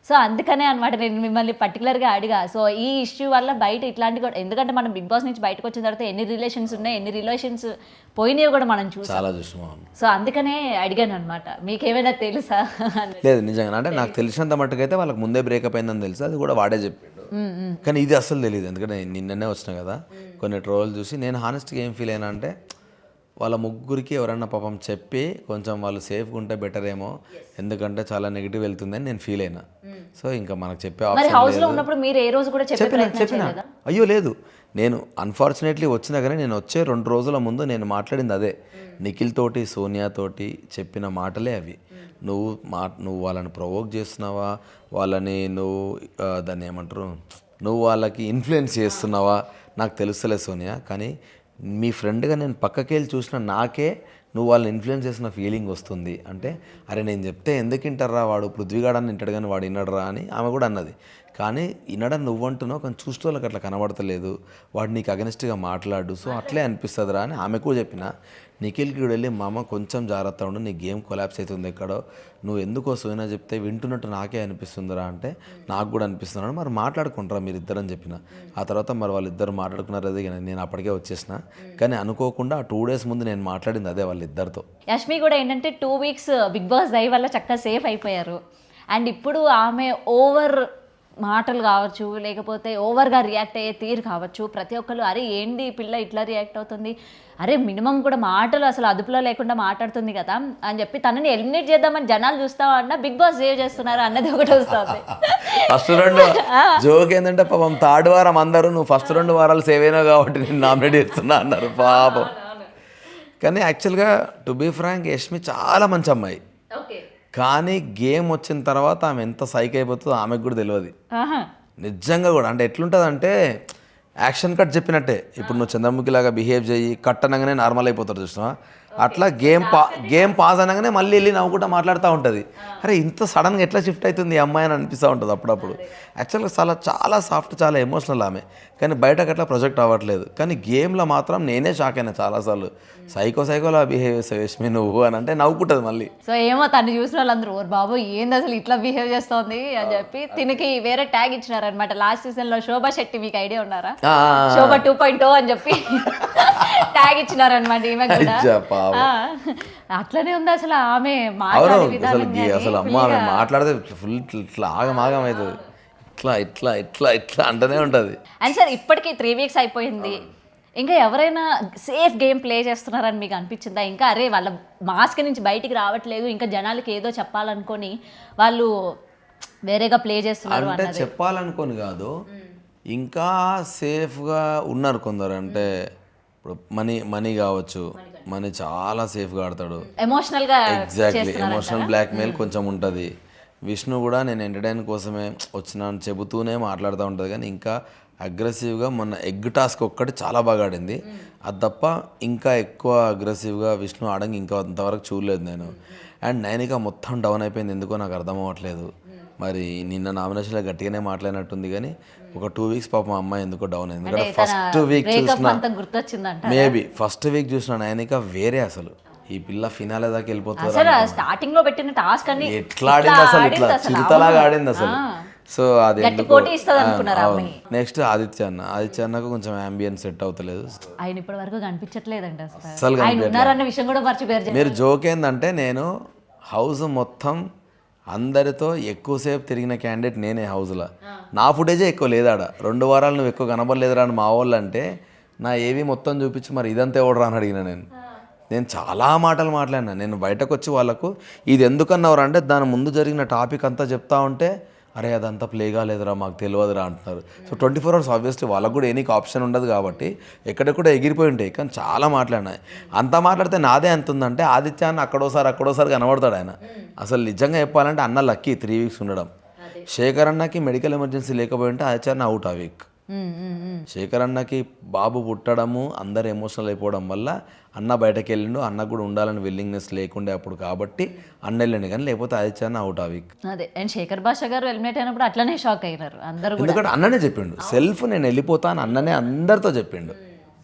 సో అందుకనే అనమాట నేను మిమ్మల్ని పర్టికులర్గా అడిగా. సో ఈ ఇష్యూ వల్ల బయట ఇట్లాంటి కూడా, ఎందుకంటే మనం బిగ్ బాస్ నుంచి బయటకు వచ్చిన తర్వాత ఎన్ని రిలేషన్స్ ఉన్నాయి, ఎన్ని రిలేషన్స్ పోయినాయో కూడా మనం చాలా చూసాం. సో అందుకనే అడిగాను అనమాట, మీకేమైనా తెలుసా? లేదు నిజంగా, అంటే నాకు తెలిసినంత మట్టుకైతే వాళ్ళకి ముందే బ్రేకప్ అయిందని తెలుసు, అది కూడా వాడే చెప్పిండు. కానీ ఇది అస్సలు తెలియదు, ఎందుకంటే నిన్ననే వచ్చినా కదా కొన్ని ట్రోల్ చూసి. నేను హానెస్ట్గా ఏం ఫీల్ అయినా అంటే వాళ్ళ ముగ్గురికి ఎవరన్నా పాపం చెప్పి కొంచెం వాళ్ళు సేఫ్గా ఉంటే బెటర్ ఏమో, ఎందుకంటే చాలా నెగిటివ్ వెళ్తుందని నేను ఫీల్ అయినా. సో ఇంకా మనకు చెప్పే చెప్పిన అయ్యో లేదు, నేను అన్ఫార్చునేట్లీ వచ్చినా కానీ నేను వచ్చే 2 రోజుల ముందు నేను మాట్లాడింది అదే. నిఖిల్ తోటి సోనియా తోటి చెప్పిన మాటలే అవి. నువ్వు వాళ్ళని ప్రొవోక్ చేస్తున్నావా, వాళ్ళని నువ్వు దాన్ని ఏమంటారు, నువ్వు వాళ్ళకి ఇన్ఫ్లుయెన్స్ చేస్తున్నావా నాకు తెలుస్తలేదు సోనియా, కానీ మీ ఫ్రెండ్గా నేను పక్కకి వెళ్ళి చూసిన నాకే నువ్వు వాళ్ళని ఇన్ఫ్లుయెన్స్ చేసిన ఫీలింగ్ వస్తుంది. అంటే అరే నేను చెప్తే ఎందుకు వింటారా, వాడు పృథ్వీగాడని వింటాడు కానీ వాడు వినడరా అని ఆమె కూడా అన్నది. కానీ వినడం నువ్వంటున్నావు, కానీ చూస్తే వాళ్ళకి అట్లా కనబడతలేదు, వాడు నీకు అగెనిస్ట్గా మాట్లాడు, సో అట్లే అనిపిస్తుందిరా అని ఆమెకు చెప్పిన. నిఖిల్కి వెళ్ళి మామ కొంచెం జాగ్రత్త ఉండు, నీ గేమ్ కొలాప్స్ అవుతుంది ఎక్కడో, నువ్వు ఎందుకో సోయినా చెప్తే వింటున్నట్టు నాకే అనిపిస్తుందిరా అంటే నాకు కూడా అనిపిస్తున్నాడు, మరి మాట్లాడుకుంటారా మీరు ఇద్దరని చెప్పిన. ఆ తర్వాత మరి వాళ్ళిద్దరు మాట్లాడుకున్నారు, అదే కానీ నేను అప్పటికే వచ్చేసిన. కానీ అనుకోకుండా ఆ 2 days ముందు నేను మాట్లాడింది అదే వాళ్ళిద్దరితో. యష్మి కూడా ఏంటంటే 2 weeks బిగ్ బాస్ దయ వల్ల చక్కగా సేఫ్ అయిపోయారు. అండ్ ఇప్పుడు ఆమె ఓవర్ మాటలు కావచ్చు, లేకపోతే ఓవర్గా రియాక్ట్ అయ్యే తీరు కావచ్చు, ప్రతి ఒక్కరు అరే ఏంటి పిల్ల ఇట్లా రియాక్ట్ అవుతుంది, అరే మినిమం కూడా మాటలు అసలు అదుపులో లేకుండా మాట్లాడుతుంది కదా అని చెప్పి తనని ఎలిమినేట్ చేద్దామని జనాలు చూస్తామన్నా బిగ్ బాస్ సేవ్ చేస్తున్నారు అన్నది ఒకటి వస్తుంది. ఫస్ట్ 2 జోక్ ఏంటంటే పాపం 3rd వారం అందరూ నువ్వు ఫస్ట్ 2 వారాలు సేవ్ అయినావు కాబట్టి నేను నామినేట్ చేస్తున్నా అన్నారు పాపం. కానీ యాక్చువల్గా టు బీ ఫ్రాంక్ యష్మి చాలా మంచి అమ్మాయి, కానీ గేమ్ వచ్చిన తర్వాత ఆమె ఎంత సైక్ అయిపోతుందో ఆమెకు కూడా తెలియదు నిజంగా కూడా. అంటే ఎట్లుంటుంది అంటే యాక్షన్ కట్ చెప్పినట్టే, ఇప్పుడు నువ్వు చంద్రముఖి లాగా బిహేవ్ చేయి కట్ అనగానే నార్మల్ అయిపోతారు చూసినావా, అట్లా గేమ్ పాజ్ అనగానే మళ్ళీ వెళ్ళి నవ్వుకుంటా మాట్లాడుతూ ఉంటుంది. అరే ఇంత సడన్గా ఎట్లా షిఫ్ట్ అవుతుంది ఈ అమ్మాయి అని అనిపిస్తూ ఉంటుంది అప్పుడప్పుడు. యాక్చువల్గా చాలా సాఫ్ట్, చాలా ఎమోషనల్ ఆమె, కానీ బయటకు అట్లా ప్రొజెక్ట్ అవ్వట్లేదు. కానీ గేమ్లో మాత్రం నేనే షాక్ అయినా చాలాసార్లు, సైకోలా బిహేవ్ చేస్తావు యష్మి నువ్వు అని అంటే నవ్వుకుంటుంది మళ్ళీ. సో ఏమో తను చూసిన వాళ్ళందరూ ఓ బాబు ఏంది అసలు ఇట్లా బిహేవ్ చేస్తోంది అని చెప్పి తినకి వేరే ట్యాగ్ ఇచ్చినారనమాట. లాస్ట్ సీజన్లో శోభా శెట్టి, మీకు ఐడియా ఉన్నారా, శోభా 2.0 అని చెప్పి ట్యాగ్ ఇచ్చినారనమాట ఈమె కూడా. అట్లనే ఉంది అసలు ఆమె మాట్లాడే విధానం, అసలు అమ్మ ఆమె మాట్లాడితే ఫుల్ ఇట్లా ఆగం అవుతుంది, ఇట్లా ఇట్లా ఇట్లా ఇట్లా అంటనే ఉంటుంది. అండ్ సార్ ఇప్పటికీ 3 weeks అయిపోయింది, ఇంకా ఎవరైనా సేఫ్ గేమ్ ప్లే చేస్తున్నారని మీకు అనిపించిందా? ఇంకా అరే వాళ్ళ మాస్క్ నుంచి బయటికి రావట్లేదు, ఇంకా జనాలకి ఏదో చెప్పాలనుకొని వాళ్ళు వేరేగా ప్లే చేస్తున్నారు అంటే చెప్పాలనుకొని కాదు, ఇంకా సేఫ్గా ఉన్నారు కొందరు. అంటే ఇప్పుడు మనీ కావచ్చు, మనీ చాలా సేఫ్గా ఆడతాడు, ఎమోషనల్గా ఎగ్జాక్ట్లీ ఎమోషనల్ బ్లాక్మెయిల్ కొంచెం ఉంటుంది. విష్ణు కూడా నేను ఎంటర్టైన్ కోసమే వచ్చినాను చెబుతూనే మాట్లాడుతూ ఉంటుంది, కానీ ఇంకా అగ్రెసివ్గా మొన్న ఎగ్ టాస్క్ ఒక్కటి చాలా బాగా ఆడింది. అది తప్ప ఇంకా ఎక్కువ అగ్రెసివ్గా విష్ణు ఆడంగి ఇంకా అంతవరకు చూడలేదు నేను. అండ్ నైనిక మొత్తం డౌన్ అయిపోయింది, ఎందుకో నాకు అర్థం అవ్వట్లేదు. మరి నిన్న నామినేషన్లో గట్టిగానే మాట్లాడినట్టుంది, కానీ ఒక 2 వీక్స్ పాపం అమ్మాయి ఎందుకో డౌన్ అయింది. ఎందుకంటే ఫస్ట్ వీక్ చూసిన మేబీ ఫస్ట్ వీక్ చూసిన నైనిక వేరే అసలు. ఈ పిల్ల ఫినాలే దాకా వెళ్ళిపోతుంది. స్టార్టింగ్ లో పెట్టిన టాస్క్ అన్ని ఎట్లా ఆడింది అసలు, ఇట్లా చిరుతలాగా ఆడింది అసలు. సో అది నెక్స్ట్ ఆదిత్య అన్నకు కొంచెం అంబియన్స్ సెట్ అవుతలేదు. ఆయన ఇప్పటి వరకు కనిపించట్లేదండి అసలు విషయం కూడా మర్చిపోయారు. మీరు జోక్ ఏందంటే నేను హౌస్ మొత్తం అందరితో ఎక్కువసేపు తిరిగిన క్యాండిడేట్ నేనే హౌస్లో. నా ఫుటేజే ఎక్కువ లేదాడ. 2 వారాలు నువ్వు ఎక్కువ కనబడలేదురా అని మా వాళ్ళు అంటే నా ఏవి మొత్తం చూపించి మరి ఇదంతా ఎవడరా అని అడిగిన నేను చాలా మాటలు మాట్లాడినా. నేను బయటకు వచ్చి వాళ్ళకు ఇది ఎందుకన్నవరా అంటే దాని ముందు జరిగిన టాపిక్ అంతా చెప్తా ఉంటే అరే అదంతా ప్లే కాలేదురా మాకు తెలియదురా అంటున్నారు. సో 24 hours ఆబ్వియస్లీ వాళ్ళకు కూడా ఏనికి ఆప్షన్ ఉండదు కాబట్టి ఎక్కడెక్కడ ఎగిరిపోయి ఉంటాయి. కానీ చాలా మాట్లాడినా. అంతా మాట్లాడితే నాదే ఎంత ఉందంటే ఆదిత్య అన్న అక్కడోసారి కనబడతాడు ఆయన. అసలు నిజంగా చెప్పాలంటే అన్న లక్కీ 3 weeks ఉండడం. శేఖర్ అన్నకి మెడికల్ ఎమర్జెన్సీ లేకపోయి ఉంటే ఆదిత్య అన్న అవుట్ ఆ వీక్. శేఖర్ అన్నకి బాబు పుట్టడము అందరు ఎమోషనల్ అయిపోవడం వల్ల అన్న బయటకు వెళ్ళిండు. అన్నకు కూడా ఉండాలని విల్లింగ్నెస్ లేకుండే అప్పుడు కాబట్టి అన్న వెళ్ళండి, కానీ లేకపోతే ఆదిత్య అన్న అవుట్ ఆ వీక్. అదే అండ్ శేఖర్ భాష గారు ఎలిమినేట్ అయినప్పుడు అట్లనే షాక్ అయినారు అందరూ. ఎందుకంటే అన్ననే చెప్పిండు సెల్ఫ్ నేను వెళ్ళిపోతాను, అన్ననే అందరితో చెప్పిండు.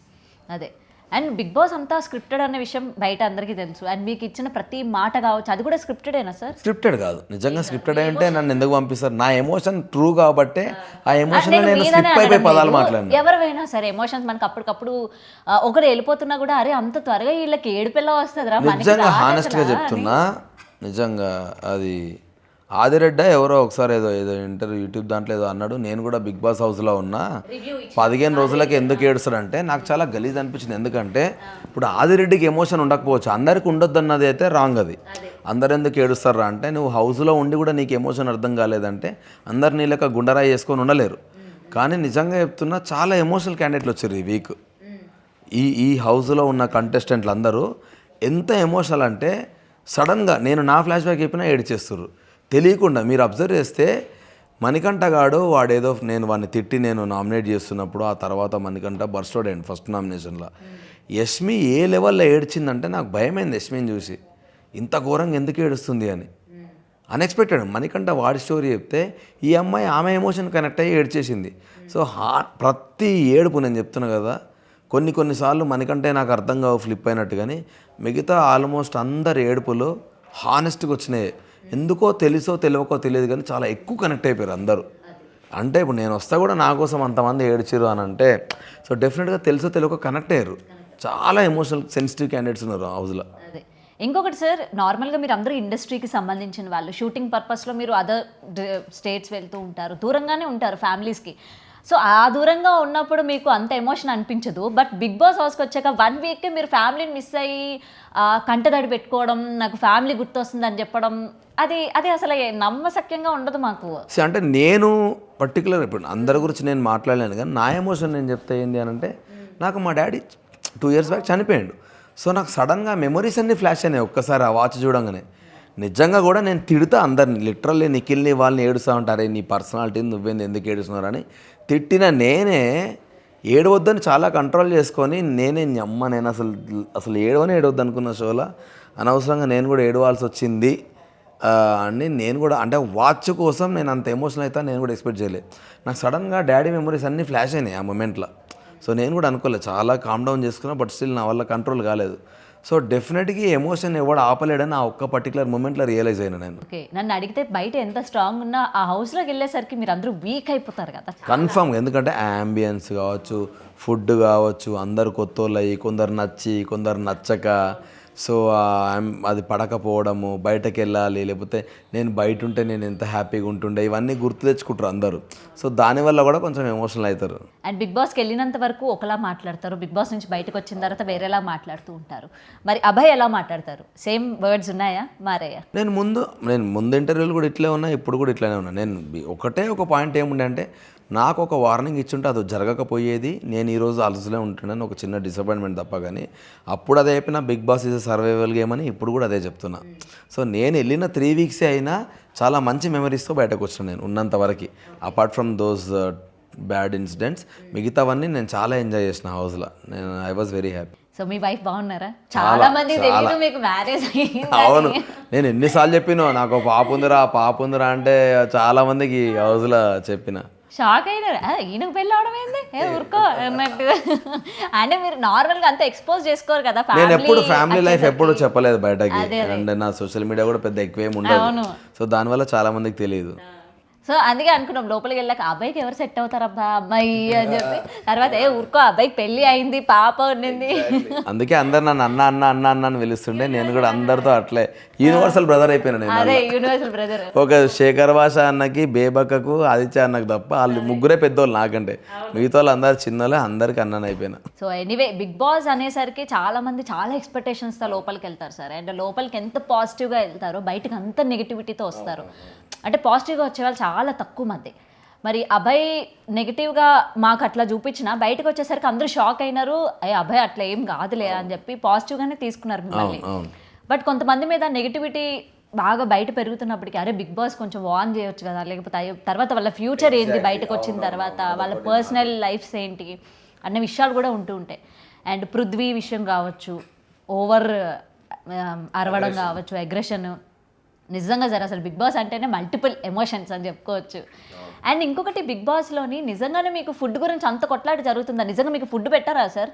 అదే అండ్ బిగ్ బాస్ అంతా స్క్రిప్టెడ్ అనే విషయం బయట అందరికీ తెలుసు. అండ్ మీకు ఇచ్చిన ప్రతి మాట కావచ్చు అది కూడా స్క్రిప్టెడేనా సార్? స్క్రిప్టెడ్ కాదు, నిజంగా స్క్రిప్టెడ్ అంటే నన్ను ఎందుకు పంపిస్తారు? నా ఎమోషన్ ట్రూ కాబట్టి ఆ ఎమోషన్ నేను స్లిప్ అయిపోయి పదాలు మాట్లాడినా. ఎవరైనా సరే ఎమోషన్స్ మనకు అప్పటికప్పుడు ఒకరు వెళ్ళిపోతున్నా కూడా అరే అంత త్వరగా వీళ్ళకి ఏడుపెల్లా వస్తుందిరా. నిజంగా హానెస్ట్గా చెప్తున్నా, నిజంగా అది ఆదిరెడ్డ ఎవరో ఒకసారి ఏదో ఇంటర్వ్యూ యూట్యూబ్ దాంట్లో ఏదో అన్నాడు. నేను కూడా బిగ్ బాస్ హౌస్లో ఉన్నా 15 రోజులకి ఎందుకు ఏడుస్తాడంటే నాకు చాలా గలీజ్ అనిపించింది. ఎందుకంటే ఇప్పుడు ఆదిరెడ్డికి ఎమోషన్ ఉండకపోవచ్చు, అందరికి ఉండొద్దు అన్నది అయితే రాంగ్. అది అందరు ఎందుకు ఏడుస్తారా అంటే నువ్వు హౌస్లో ఉండి కూడా నీకు ఎమోషన్ అర్థం కాలేదంటే అందరు నీళ్ళక గుండరాయి చేసుకొని ఉండలేరు. కానీ నిజంగా చెప్తున్నా చాలా ఎమోషనల్ క్యాండిడేట్లు వచ్చారు ఈ వీక్. ఈ హౌస్లో ఉన్న కంటెస్టెంట్లు అందరూ ఎంత ఎమోషనల్ అంటే సడన్గా నేను నా ఫ్లాష్ బ్యాక్ చెప్పినా ఏడ్చేస్తారు తెలియకుండా. మీరు అబ్జర్వ్ చేస్తే మణికంఠ గాడు వాడేదో నేను వాడిని తిట్టి నేను నామినేట్ చేస్తున్నప్పుడు ఆ తర్వాత మణికంఠ బర్స్టోడ్ అయ్యండి ఫస్ట్ నామినేషన్లో. యష్మి ఏ లెవెల్లో ఏడ్చిందంటే నాకు భయమైంది యష్మిని చూసి, ఇంత ఘోరంగా ఎందుకు ఏడుస్తుంది అని. అన్ఎక్స్పెక్టెడ్. మణికంఠ వాడి స్టోరీ చెప్తే ఈ అమ్మాయి ఆమె ఎమోషన్ కనెక్ట్ అయ్యి ఏడ్చేసింది. సో ప్రతి ఏడుపు నేను చెప్తున్నా కదా, కొన్నిసార్లు మణికంఠే నాకు అర్థం కావు ఫ్లిప్ అయినట్టు, కానీ మిగతా ఆల్మోస్ట్ అందరి ఏడుపులు హానెస్ట్గా వచ్చినాయి. ఎందుకో తెలుసో తెలియకో తెలియదు కానీ చాలా ఎక్కువ కనెక్ట్ అయిపోయారు అందరూ. అంటే ఇప్పుడు నేను వస్తా కూడా నా కోసం అంతమంది ఏడ్చిరు అని అంటే సో డెఫినెట్గా తెలుసో తెలియకో కనెక్ట్ అయ్యారు. చాలా ఎమోషనల్ సెన్సిటివ్ క్యాండిడేట్స్ ఉన్నారు హౌస్లో. అదే ఇంకొకటి సార్, నార్మల్గా మీరు అందరూ ఇండస్ట్రీకి సంబంధించిన వాళ్ళు, షూటింగ్ పర్పస్లో మీరు అదర్ స్టేట్స్ వెళ్తూ ఉంటారు, దూరంగానే ఉంటారు ఫ్యామిలీస్కి. సో ఆ దూరంగా ఉన్నప్పుడు మీకు అంత ఎమోషన్ అనిపించదు. బట్ బిగ్ బాస్ హౌస్కి వచ్చాక 1 వీక్కే మీరు ఫ్యామిలీని మిస్ అయ్యి కంటదడి పెట్టుకోవడం, నాకు ఫ్యామిలీ గుర్తొస్తుంది అని చెప్పడం, అది అసలు నమ్మశక్యంగా ఉండదు మాకు. అంటే నేను పర్టికులర్ ఇప్పుడు అందరి గురించి నేను మాట్లాడలేను, కానీ నా ఎమోషన్ నేను చెప్తే ఏంటి అని అంటే నాకు మా డాడీ 2 years బ్యాక్ చనిపోయాడు. సో నాకు సడన్గా మెమరీస్ అన్నీ ఫ్లాష్ అయినాయి ఒక్కసారి ఆ వాచ్ చూడంగానే. నిజంగా కూడా నేను తిడుతా అందరిని, లిటరల్లీ నిఖిల్ని వాళ్ళని ఏడుస్తూ ఉంటారే నీ పర్సనాలిటీని నువ్వేంది ఎందుకు ఏడుస్తున్నారని తిట్టిన నేనే ఏడవద్దని చాలా కంట్రోల్ చేసుకొని నేను అసలు ఏడవద్దు అనుకున్న షోలో అనవసరంగా నేను కూడా ఏడవాల్సి వచ్చింది అని నేను కూడా అంటే వాచ్ కోసం నేను అంత ఎమోషనల్ అయితే నేను కూడా ఎక్స్పెక్ట్ చేయలేదు. నాకు సడన్గా డాడీ మెమరీస్ అన్నీ ఫ్లాష్ అయినాయి ఆ మూమెంట్లో. సో నేను కూడా అనుకోలేదు, చాలా కామ్ డౌన్ చేసుకున్నా, బట్ స్టిల్ నా వల్ల కంట్రోల్ కాలేదు. సో డెఫినెట్గా ఎమోషన్ ఎవడు ఆపలేడని ఆ ఒక్క పర్టికులర్ మూమెంట్లో రియలైజ్ అయినా నేను. ఓకే, నన్ను అడిగితే బయట ఎంత స్ట్రాంగ్ ఉన్నా ఆ హౌస్లోకి వెళ్ళేసరికి మీరు అందరూ వీక్ అయిపోతారు కదా. కన్ఫర్మ్, ఎందుకంటే అంబియన్స్ కావచ్చు, ఫుడ్ కావచ్చు, అందరు కొత్త వాళ్ళు అయ్యి కొందరు నచ్చి కొందరు నచ్చక, సో అది పడకపోవడము, బయటకు వెళ్ళాలి, లేకపోతే నేను బయట ఉంటే నేను ఎంత హ్యాపీగా ఉంటుండే, ఇవన్నీ గుర్తు తెచ్చుకుంటారు అందరూ. సో దానివల్ల కూడా కొంచెం ఎమోషనల్ అవుతారు. అండ్ బిగ్ బాస్కి వెళ్ళినంత వరకు ఒకలా మాట్లాడతారు, బిగ్ బాస్ నుంచి బయటకు వచ్చిన తర్వాత వేరేలా మాట్లాడుతూ ఉంటారు. మరి అభయ్ ఎలా మాట్లాడతారు? సేమ్ వర్డ్స్ ఉన్నాయా, మారాయా? నేను ముందు ఇంటర్వ్యూలు కూడా ఇట్లే ఉన్నా, ఇప్పుడు కూడా ఇట్లానే ఉన్నా. నేను ఒక పాయింట్ ఏముండే అంటే నాకు ఒక వార్నింగ్ ఇచ్చుంటే అది జరగకపోయేది, నేను ఈరోజు అలసలే ఉంటున్నాను, ఒక చిన్న డిసప్పాయింట్మెంట్ తప్ప. కానీ అప్పుడు అదే అయిపోయినా Bigg Boss is survival game అని ఇప్పుడు కూడా అదే చెప్తున్నా. సో నేను వెళ్ళిన 3 వీక్సే అయినా చాలా మంచి మెమరీస్తో బయటకు వచ్చిన నేను ఉన్నంత వరకు. Apart from those bad incidents, మిగతావన్నీ నేను చాలా ఎంజాయ్ చేసిన హౌస్లో. నేను I was very happy. So me wife బాగున్నారా? చాలా మంది తెలియదు మీకు మ్యారేజ్ అవును, నేను ఎన్నిసార్లు చెప్పినా నాకు పాప ఉందిరా అంటే చాలా మందికి హౌస్లో చెప్పిన. షాక్ అయినారు, ఈయనకు పెళ్ళి అవడం ఏంది ఊరుకో అన్నట్టు. అంటే మీరు నార్మల్గా అంతా ఎక్స్పోజ్ చేసుకోరు కదా. నేను ఎప్పుడు ఫ్యామిలీ లైఫ్ ఎప్పుడు చెప్పలేదు బయటకి, అండ్ నా సోషల్ మీడియా కూడా పెద్ద ఎక్కువేం ఉండదు. సో దానివల్ల చాలా మందికి తెలియదు. సో అందుకే అనుకున్నాం లోపలికి వెళ్ళాక అబ్బాయికి ఎవరు సెట్ అవుతారబ్బా అమ్మాయి అని చెప్పి. తర్వాత ఊరుకో అబ్బాయికి పెళ్లి అయింది, పాప ఉండింది. అందుకే అందరు నన్ను అన్న అని పిలుస్తుండే. నేను కూడా అందరితో అట్లే యూనివర్సల్ బ్రదర్ అయిపోయినా నేను. అదే యూనివర్సల్ బ్రదర్. ఒక శేఖర్ భాష అన్నకి, బేబక్కకు, ఆదిత్య అన్నకు తప్ప వాళ్ళు ముగ్గురే పెద్దోళ్ళు నాకంటే. మిగతా వాళ్ళు అందరు చిన్నోళ్ళే, అందరికి అన్నని అయిపోయినా. సో ఎనీవే బిగ్ బాస్ అనేసరికి చాలా మంది చాలా ఎక్స్పెక్టేషన్స్తో లోపలికి వెళ్తారు సార్. అండ్ లోపలికి ఎంత పాజిటివ్గా వెళ్తారో బయటకు అంత నెగిటివిటీతో వస్తారు. అంటే పాజిటివ్గా వచ్చేవాళ్ళు చాలా తక్కువ మంది. మరి అభయ్ నెగిటివ్గా మాకు అట్లా చూపించిన బయటకు వచ్చేసరికి అందరూ షాక్ అయినారు. అభయ్ అట్లా ఏం కాదులే అని చెప్పి పాజిటివ్గానే తీసుకున్నారు మిమ్మల్ని. బట్ కొంతమంది మీద నెగిటివిటీ బాగా బయట పెరుగుతున్నప్పటికీ అరే బిగ్ బాస్ కొంచెం వార్న్ చేయొచ్చు కదా, లేకపోతే తర్వాత వాళ్ళ ఫ్యూచర్ ఏంటి బయటకు వచ్చిన తర్వాత, వాళ్ళ పర్సనల్ లైఫ్స్ ఏంటి అన్న విషయాలు కూడా ఉంటూ ఉంటాయి. అండ్ పృథ్వీ విషయం కావచ్చు, ఓవర్ అరవడం కావచ్చు, అగ్రెషన్. నిజంగా సార్ అసలు బిగ్ బాస్ అంటేనే మల్టిపుల్ ఎమోషన్స్ అని చెప్పుకోవచ్చు. అండ్ ఇంకొకటి బిగ్ బాస్లోని నిజంగానే మీకు ఫుడ్ గురించి అంత కొట్లాట జరుగుతుందా? నిజంగా మీకు ఫుడ్ పెట్టారా సార్?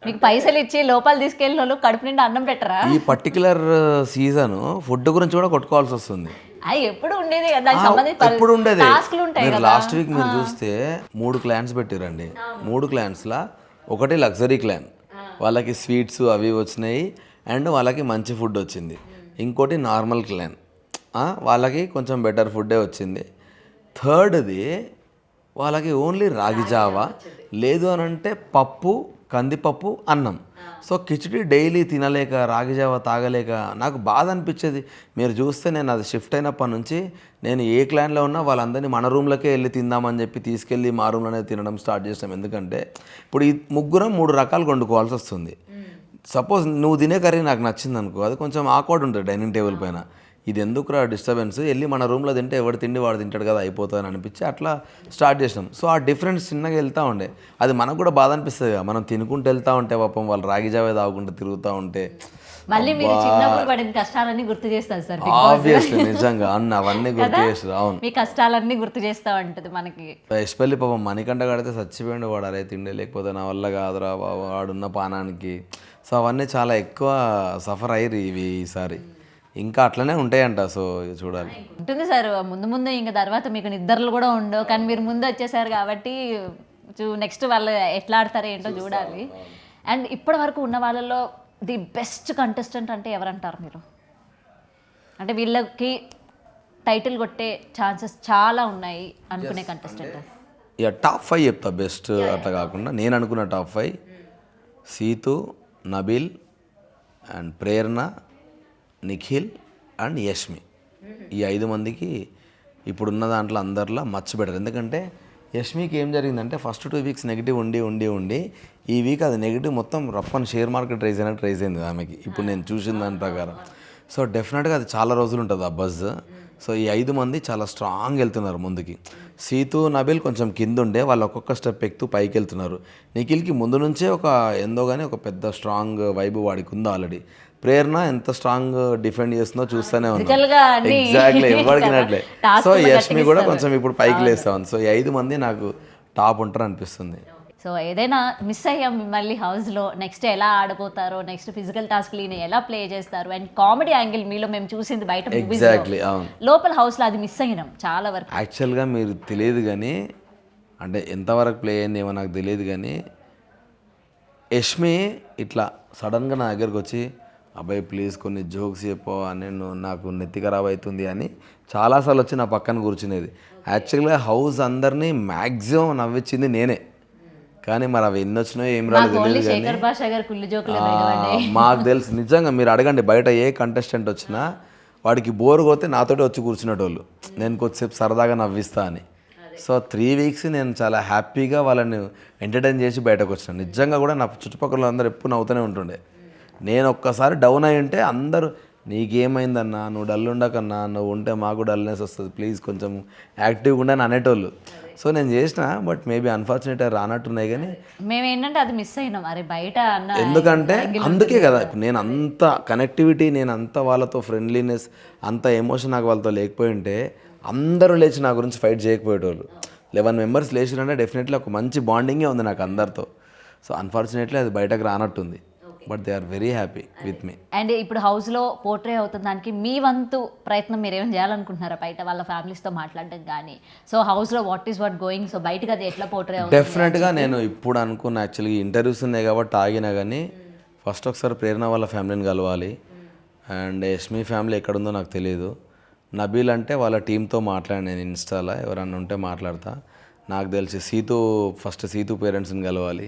మీకు పైసలు ఇచ్చి లోపల తీసుకెళ్ళిన వాళ్ళు కడుపు నిండా అన్నం పెట్టరా? ఈ పర్టికులర్ సీజన్ ఫుడ్ గురించి కూడా కొట్టుకోవాల్సి వస్తుంది. అది ఎప్పుడు ఉండేది కదా, దానికి సంబంధించి టాస్క్లు ఉంటాయి కదా. లాస్ట్ వీక్ మీరు చూస్తే 3 క్లాన్స్ పెట్టారండి. 3 క్లాన్స్లో ఒకటి లగ్జరీ క్లాన్, వాళ్ళకి స్వీట్స్ అవి వచ్చినాయి అండ్ వాళ్ళకి మంచి ఫుడ్ వచ్చింది. ఇంకోటి నార్మల్ క్లాన్, వాళ్ళకి కొంచెం బెటర్ ఫుడ్డే వచ్చింది. థర్డ్ది వాళ్ళకి ఓన్లీ రాగి జావా, లేదు అని అంటే పప్పు, కందిపప్పు, అన్నం. సో కిచిడి డైలీ తినలేక, రాగి జావా తాగలేక నాకు బాధ అనిపించేది. మీరు చూస్తే నేను అది షిఫ్ట్ అయినప్పటి నుంచి నేను ఏ క్లాన్లో ఉన్నా వాళ్ళందరినీ మన రూమ్లకే వెళ్ళి తిందామని చెప్పి తీసుకెళ్ళి మా రూమ్లోనే తినడం స్టార్ట్ చేసాం. ఎందుకంటే ఇప్పుడు ఈ ముగ్గురం 3 రకాలు వండుకోవాల్సి వస్తుంది. సపోజ్ నువ్వు తినే కర్రీ నాకు నచ్చింది అనుకో, అది కొంచెం ఆక్వర్డ్ ఉంటుంది డైనింగ్ టేబుల్ పైన. ఇది ఎందుకురా డిస్టర్బెన్స్, వెళ్ళి మన రూమ్లో తింటే ఎవడు తిండి వాడు తింటాడు కదా, అయిపోతుందని అనిపించి అట్లా స్టార్ట్ చేసినాం. సో ఆ డిఫరెన్స్ చిన్నగా వెళ్తూ ఉండే, అది మనకు కూడా బాధ అనిపిస్తుంది కదా. మనం తినుకుంటూ వెళ్తూ ఉంటే పాపం వాళ్ళు రాగి జావే తాగుకుంటూ తిరుగుతూ ఉంటే మళ్ళీ మీరు చిన్నప్పుడు పడిన కష్టాలన్నీ గుర్తు చేస్తారు సార్. ఆబ్వియస్లీ నిజంగా అవన్నీ గుర్తు చేస్తారు. అవును, మీ కష్టాలన్నీ గుర్తు చేస్తూ ఉంటుంది మనకి. ఎస్పెషల్లీ పాపం మణికంఠ కడితే చచ్చిపోయిండు వాడు, అరే తిండే లేకపోతే నా వల్ల కాదురా వాడున్న పానానికి. సో అవన్నీ చాలా ఎక్కువ సఫర్ అయ్యారు ఇవి ఈసారి. ఇంకా అట్లనే ఉంటాయంట. సో చూడాలి. ఉంటుంది సార్ ముందు ముందు, ఇంకా తర్వాత మీకు నిద్రలు కూడా ఉండవు. కానీ మీరు ముందు వచ్చేసారు కాబట్టి నెక్స్ట్ వాళ్ళు ఎట్లా ఆడతారో ఏంటో చూడాలి. అండ్ ఇప్పటి వరకు ఉన్న వాళ్ళలో ది బెస్ట్ కంటెస్టెంట్ అంటే ఎవరంటారు మీరు? అంటే వీళ్ళకి టైటిల్ కొట్టే ఛాన్సెస్ చాలా ఉన్నాయి అనుకునే కంటెస్టెంట్. ఇక టాప్ 5 చెప్తా బెస్ట్. అట్లా కాకుండా నేను అనుకున్న top 5 Seetu, Nabeel and Prerana, Nikhil and Yashmi. ఈ 5 మందికి ఇప్పుడున్న దాంట్లో అందరిలో మచ్ బెటర్. ఎందుకంటే యష్మికి ఏం జరిగిందంటే ఫస్ట్ 2 వీక్స్ నెగిటివ్ ఉండి ఈ వీక్ అది నెగిటివ్ మొత్తం రప్పని షేర్ మార్కెట్ రైజ్ అయింది ఆమెకి ఇప్పుడు నేను చూసిన దాని ప్రకారం. సో డెఫినెట్గా అది చాలా రోజులు ఉంటుంది ఆ బజ్. సో ఈ 5 మంది చాలా స్ట్రాంగ్ వెళ్తున్నారు ముందుకి. సీతు, నబీల్ కొంచెం కింద ఉండే, వాళ్ళు ఒక్కొక్క స్టెప్ ఎక్కుతూ పైకి వెళ్తున్నారు. నిఖిల్కి ముందు నుంచే ఒక పెద్ద స్ట్రాంగ్ వైబ్ వాడికి ఉంది ఆల్రెడీ. ప్రేరణ ఎంత స్ట్రాంగ్ డిఫెండ్ చేస్తుందో చూస్తూనే ఉన్నాం. ఎగ్జాక్ట్లీ ఎవరికినట్లే. సో యష్మి కూడా కొంచెం ఇప్పుడు పైకి లేస్తా ఉంది. సో ఈ 5 మంది నాకు టాప్ ఉంటారు అనిపిస్తుంది. సో ఏదైనా మిస్ అయ్యాం మిమ్మల్ని హౌస్లో, నెక్స్ట్ ఎలా ఆడబోతారో, నెక్స్ట్ ఫిజికల్ టాస్క్లు ఎలా ప్లే చేస్తారు అండ్ కామెడీ యాంగిల్ మీలో మేము చూసింది బయట ఎగ్జాక్ట్లీ అవును. లోపల హౌస్లో అది మిస్ అయినాం చాలా వరకు. యాక్చువల్గా మీరు తెలియదు కానీ, అంటే ఎంతవరకు ప్లే అయింది ఏమో నాకు తెలియదు కానీ, యష్మి ఇట్లా సడన్గా నా దగ్గరకు వచ్చి అబ్బాయి ప్లీజ్ కొన్ని జోక్స్ చెప్పో, నేను నాకు నెత్తి ఖరాబ్ అవుతుంది అని చాలాసార్లు వచ్చి నా పక్కన కూర్చునేది. యాక్చువల్గా హౌస్ అందరినీ మ్యాక్సిమం నవ్వించింది నేనే. కానీ మరి అవి ఎన్ని వచ్చినాయో ఏం రాలేదు తెలియదు కానీ మాకు తెలుసు. నిజంగా మీరు అడగండి బయట ఏ కంటెస్టెంట్ వచ్చినా వాడికి బోర్ కొడితే నాతోటి వచ్చి కూర్చునేటోళ్ళు, నేను కొద్దిసేపు సరదాగా నవ్విస్తా అని. సో 3 వీక్స్ నేను చాలా హ్యాపీగా వాళ్ళని ఎంటర్టైన్ చేసి బయటకు వచ్చాను. నిజంగా కూడా నా చుట్టుపక్కల అందరూ ఎప్పుడు నవ్వుతూనే ఉంటుండే. నేను ఒక్కసారి డౌన్ అయి ఉంటే అందరూ నీకేమైందన్నా, నువ్వు డల్ ఉండకన్నా, నువ్వు ఉంటే మాకు డల్నెస్ వస్తుంది, ప్లీజ్ కొంచెం యాక్టివ్గా ఉండని అనేటోళ్ళు. సో నేను చేసిన, బట్ మేబీ అన్ఫార్చునేట్ రానట్టున్నాయి. కానీ మేము ఏంటంటే అది మిస్ అయినాం, అరే బయట అన్న. ఎందుకంటే అందుకే కదా ఇప్పుడు నేను అంత కనెక్టివిటీ, నేను అంత వాళ్ళతో ఫ్రెండ్లీనెస్, అంత ఎమోషన్ నాకు వాళ్ళతో లేకపోయి ఉంటే అందరూ లేచి నా గురించి ఫైట్ చేయకపోయేటోళ్ళు. 11 మెంబర్స్ లేచిరంటే డెఫినెట్లీ ఒక మంచి బాండింగే ఉంది నాకు అందరితో. సో అన్ఫార్చునేట్లీ అది బయటకు రానట్టుంది, but they are very happy with me. And ఇప్పుడు హౌస్లో పోర్ట్రే అవుతుంది, దానికి మీ వంతు ప్రయత్నం మీరు ఏమైనా చేయాలనుకుంటున్నారా బయట వాళ్ళ ఫ్యామిలీస్తో మాట్లాడడం కానీ? సో హౌస్లో వాట్ గోయింగ్, సో బయటకు అది ఎట్లా పోర్ట్రే అవుతుంది? డెఫినెట్గా నేను ఇప్పుడు అనుకున్న, యాక్చువల్గా ఇంటర్వ్యూస్ ఉన్నాయి కాబట్టి ఆగినా, కానీ ఫస్ట్ ఒకసారి ప్రేరణ వాళ్ళ ఫ్యామిలీని కలవాలి. అండ్ యష్మి ఫ్యామిలీ ఎక్కడుందో నాకు తెలియదు. నబీల్ అంటే వాళ్ళ టీంతో మాట్లాడి నేను ఇన్స్టాలో ఎవరన్నా ఉంటే మాట్లాడతా. నాకు తెలిసి సీతు పేరెంట్స్ని కలవాలి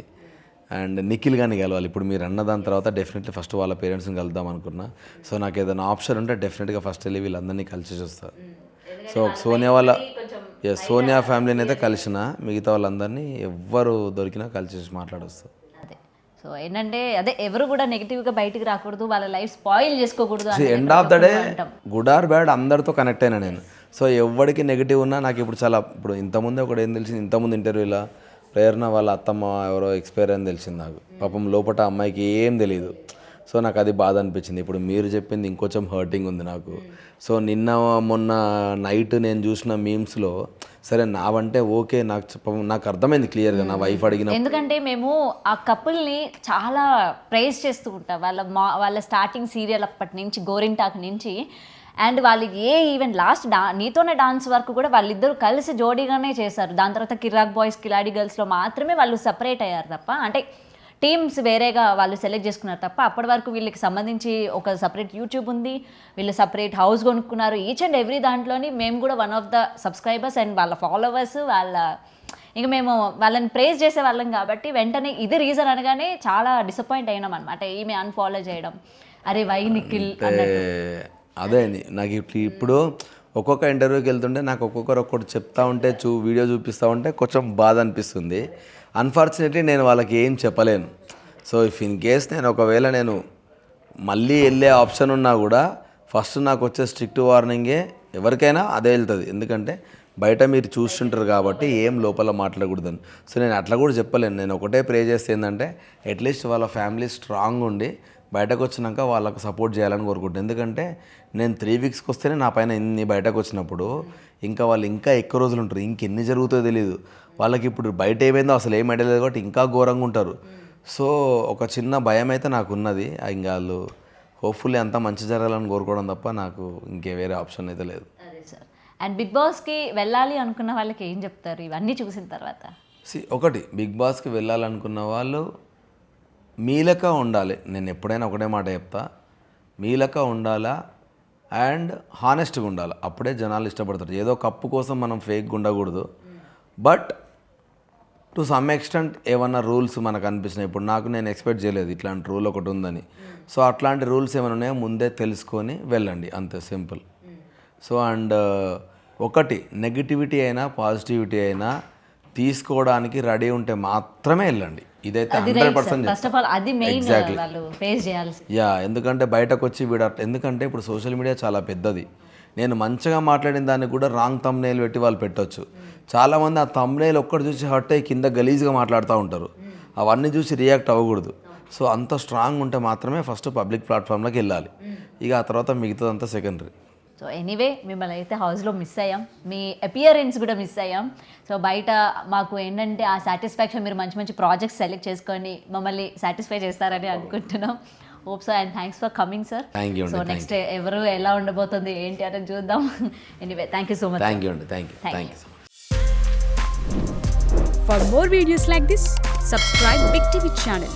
అండ్ నిఖిల్ గాని కలవాలి. ఇప్పుడు మీరు అన్న దాని తర్వాత డెఫినెట్లీ ఫస్ట్ వాళ్ళ పేరెంట్స్ని కలుద్దాం అనుకున్నా. సో నాకు ఏదైనా ఆప్షన్ ఉంటే డెఫినెట్గా ఫస్ట్ వెళ్ళి వీళ్ళందరినీ కలిసి చూస్తారు. సో సోనియా ఫ్యామిలీని అయితే కలిసిన, మిగతా వాళ్ళందరినీ ఎవ్వరు దొరికినా కలిసి మాట్లాడొస్తారు. అదే, సో ఏంటంటే అదే ఎవరు కూడా నెగిటివ్గా బయటికి రాకూడదు, వాళ్ళ లైఫ్ స్పాయిల్ చేసుకోకూడదు. End of the day good or bad అందరితో కనెక్ట్ అయినా నేను. సో ఎవరికి నెగిటివ్ ఉన్నా నాకు ఇప్పుడు ఇంతకుముందే ఒకటి ఏం తెలిసింది, ఇంతకుముందు ఇంటర్వ్యూలో ప్రేరణ వాళ్ళ అత్తమ్మ ఎవరో ఎక్స్పైర్ అని తెలిసింది నాకు. పాపం లోపల అమ్మాయికి ఏం తెలియదు. సో నాకు అది బాధ అనిపించింది. ఇప్పుడు మీరు చెప్పింది ఇంకొంచెం హర్టింగ్ ఉంది నాకు. సో మొన్న నైట్ నేను చూసిన మీమ్స్లో, సరే నావంటే ఓకే, నాకు అర్థమైంది క్లియర్గా నా వైఫ్ అడిగిన. ఎందుకంటే మేము ఆ కపుల్ని చాలా ప్రైజ్ చేస్తూ ఉంటాం, వాళ్ళ స్టార్టింగ్ సీరియల్ అప్పటి నుంచి, గోరింటాకు నుంచి, అండ్ వాళ్ళు ఏ ఈవెన్ లాస్ట్ నీతోనే డాన్స్ వరకు కూడా వాళ్ళిద్దరూ కలిసి జోడీగానే చేశారు. దాని తర్వాత కిరాక్ బాయ్స్, కిలాడి గర్ల్స్లో మాత్రమే వాళ్ళు సపరేట్ అయ్యారు తప్ప, అంటే టీమ్స్ వేరేగా వాళ్ళు సెలెక్ట్ చేసుకున్నారు తప్ప, అప్పటి వరకు వీళ్ళకి సంబంధించి ఒక సపరేట్ యూట్యూబ్ ఉంది, వీళ్ళు సపరేట్ హౌస్ కొనుక్కున్నారు. ఈచ్ అండ్ ఎవ్రీ దాంట్లోని మేము కూడా one of the subscribers and వాళ్ళ ఫాలోవర్స్, ఇంకా మేము వాళ్ళని ప్రేజ్ చేసే వాళ్ళం కాబట్టి వెంటనే ఇది రీజన్ అనగానే చాలా డిసప్పాయింట్ అయినాం అనమాట. ఈమె అన్ఫాలో చేయడం, అరే వై నిఖిల్ అన్నట్టు. అదే నాకు ఇప్పుడు ఒక్కొక్క ఇంటర్వ్యూకి వెళ్తుంటే నాకు ఒక్కొక్కటి చెప్తా ఉంటే వీడియో చూపిస్తూ ఉంటే కొంచెం బాధ అనిపిస్తుంది. అన్ఫార్చునేట్లీ నేను వాళ్ళకి ఏం చెప్పలేను. సో ఇఫ్ ఇన్ కేస్ ఒకవేళ నేను మళ్ళీ వెళ్ళే ఆప్షన్ ఉన్నా కూడా ఫస్ట్ నాకు వచ్చే స్ట్రిక్ట్ వార్నింగే ఎవరికైనా అదే వెళ్తుంది. ఎందుకంటే బయట మీరు చూస్తుంటారు కాబట్టి ఏం లోపల మాట్లాడకూడదని. సో నేను అట్లా కూడా చెప్పలేను. నేను ఒకటే ప్రే చేస్తే ఏంటంటే అట్లీస్ట్ వాళ్ళ ఫ్యామిలీ స్ట్రాంగ్ ఉండి బయటకు వచ్చినాక వాళ్ళకు సపోర్ట్ చేయాలని కోరుకుంటాను. ఎందుకంటే నేను 3 వీక్స్కి వస్తేనే నా పైన ఇన్ని బయటకు వచ్చినప్పుడు ఇంకా వాళ్ళు ఇంకా ఎక్కువ రోజులు ఉంటారు, ఇంకెన్ని జరుగుతుందో తెలియదు వాళ్ళకి. ఇప్పుడు బయట ఏమైందో అసలు ఏం ఐడియా లేదు కాబట్టి ఇంకా ఘోరంగా ఉంటారు. సో ఒక చిన్న భయం అయితే నాకు ఉన్నది. ఇంకా వాళ్ళు హోప్ఫుల్లీ అంతా మంచి జరగాలని కోరుకోవడం తప్ప నాకు ఇంకే వేరే ఆప్షన్ అయితే లేదు. అండ్ బిగ్ బాస్కి వెళ్ళాలి అనుకున్న వాళ్ళకి ఏం చెప్తారు ఇవన్నీ చూసిన తర్వాత? ఒకటి, బిగ్ బాస్కి వెళ్ళాలనుకున్న వాళ్ళు మీలక ఉండాలి. నేను ఎప్పుడైనా ఒకటే మాట చెప్తా, మీలక ఉండాలా అండ్ హానెస్ట్గా ఉండాలి. అప్పుడే జనాలు ఇష్టపడతారు. ఏదో కప్పు కోసం మనం ఫేక్గా ఉండకూడదు. బట్ టు సమ్ ఎక్స్టెంట్ ఏమన్నా రూల్స్ మనకు అనిపించినాయి. ఇప్పుడు నేను ఎక్స్పెక్ట్ చేయలేదు ఇట్లాంటి రూల్ ఒకటి ఉందని. సో అట్లాంటి రూల్స్ ఏమైనా ఉన్నాయో ముందే తెలుసుకొని వెళ్ళండి, అంతే సింపుల్. సో అండ్ ఒకటి, నెగిటివిటీ అయినా పాజిటివిటీ అయినా తీసుకోవడానికి రెడీ ఉంటే మాత్రమే వెళ్ళండి. ఇదైతే 100% యా. ఎందుకంటే బయటకు వచ్చి ఎందుకంటే ఇప్పుడు సోషల్ మీడియా చాలా పెద్దది. నేను మంచిగా మాట్లాడిన దాన్ని కూడా రాంగ్ థంబ్నెయిల్ పెట్టి వాళ్ళు పెట్టొచ్చు. చాలామంది ఆ థంబ్నెయిల్ ఒక్కటి చూసి హర్ట్ అయ్యి కింద గలీజ్గా మాట్లాడుతూ ఉంటారు. అవన్నీ చూసి రియాక్ట్ అవ్వకూడదు. సో అంత స్ట్రాంగ్ ఉంటే మాత్రమే ఫస్ట్ పబ్లిక్ ప్లాట్ఫామ్లోకి వెళ్ళాలి. ఇక ఆ తర్వాత మిగతాదంతా సెకండరీ. సో ఎనీవే మిమ్మల్ని అయితే హౌస్లో మిస్ అయ్యాం, మీ అపియరెన్స్ కూడా మిస్ అయ్యాం. సో బయట మాకు ఏంటంటే ఆ సాటిస్ఫాక్షన్, మీరు మంచి మంచి ప్రాజెక్ట్స్ సెలెక్ట్ చేసుకొని మమ్మల్ని సాటిస్ఫై చేస్తారని అనుకుంటున్నాం. Hope so and thanks for coming sir. So next ఎవరు ఎలా ఉండబోతుంది ఏంటి అని చూద్దాం. Anyway thank you so much. Thank you. For more videos like this, subscribe Big TV channel.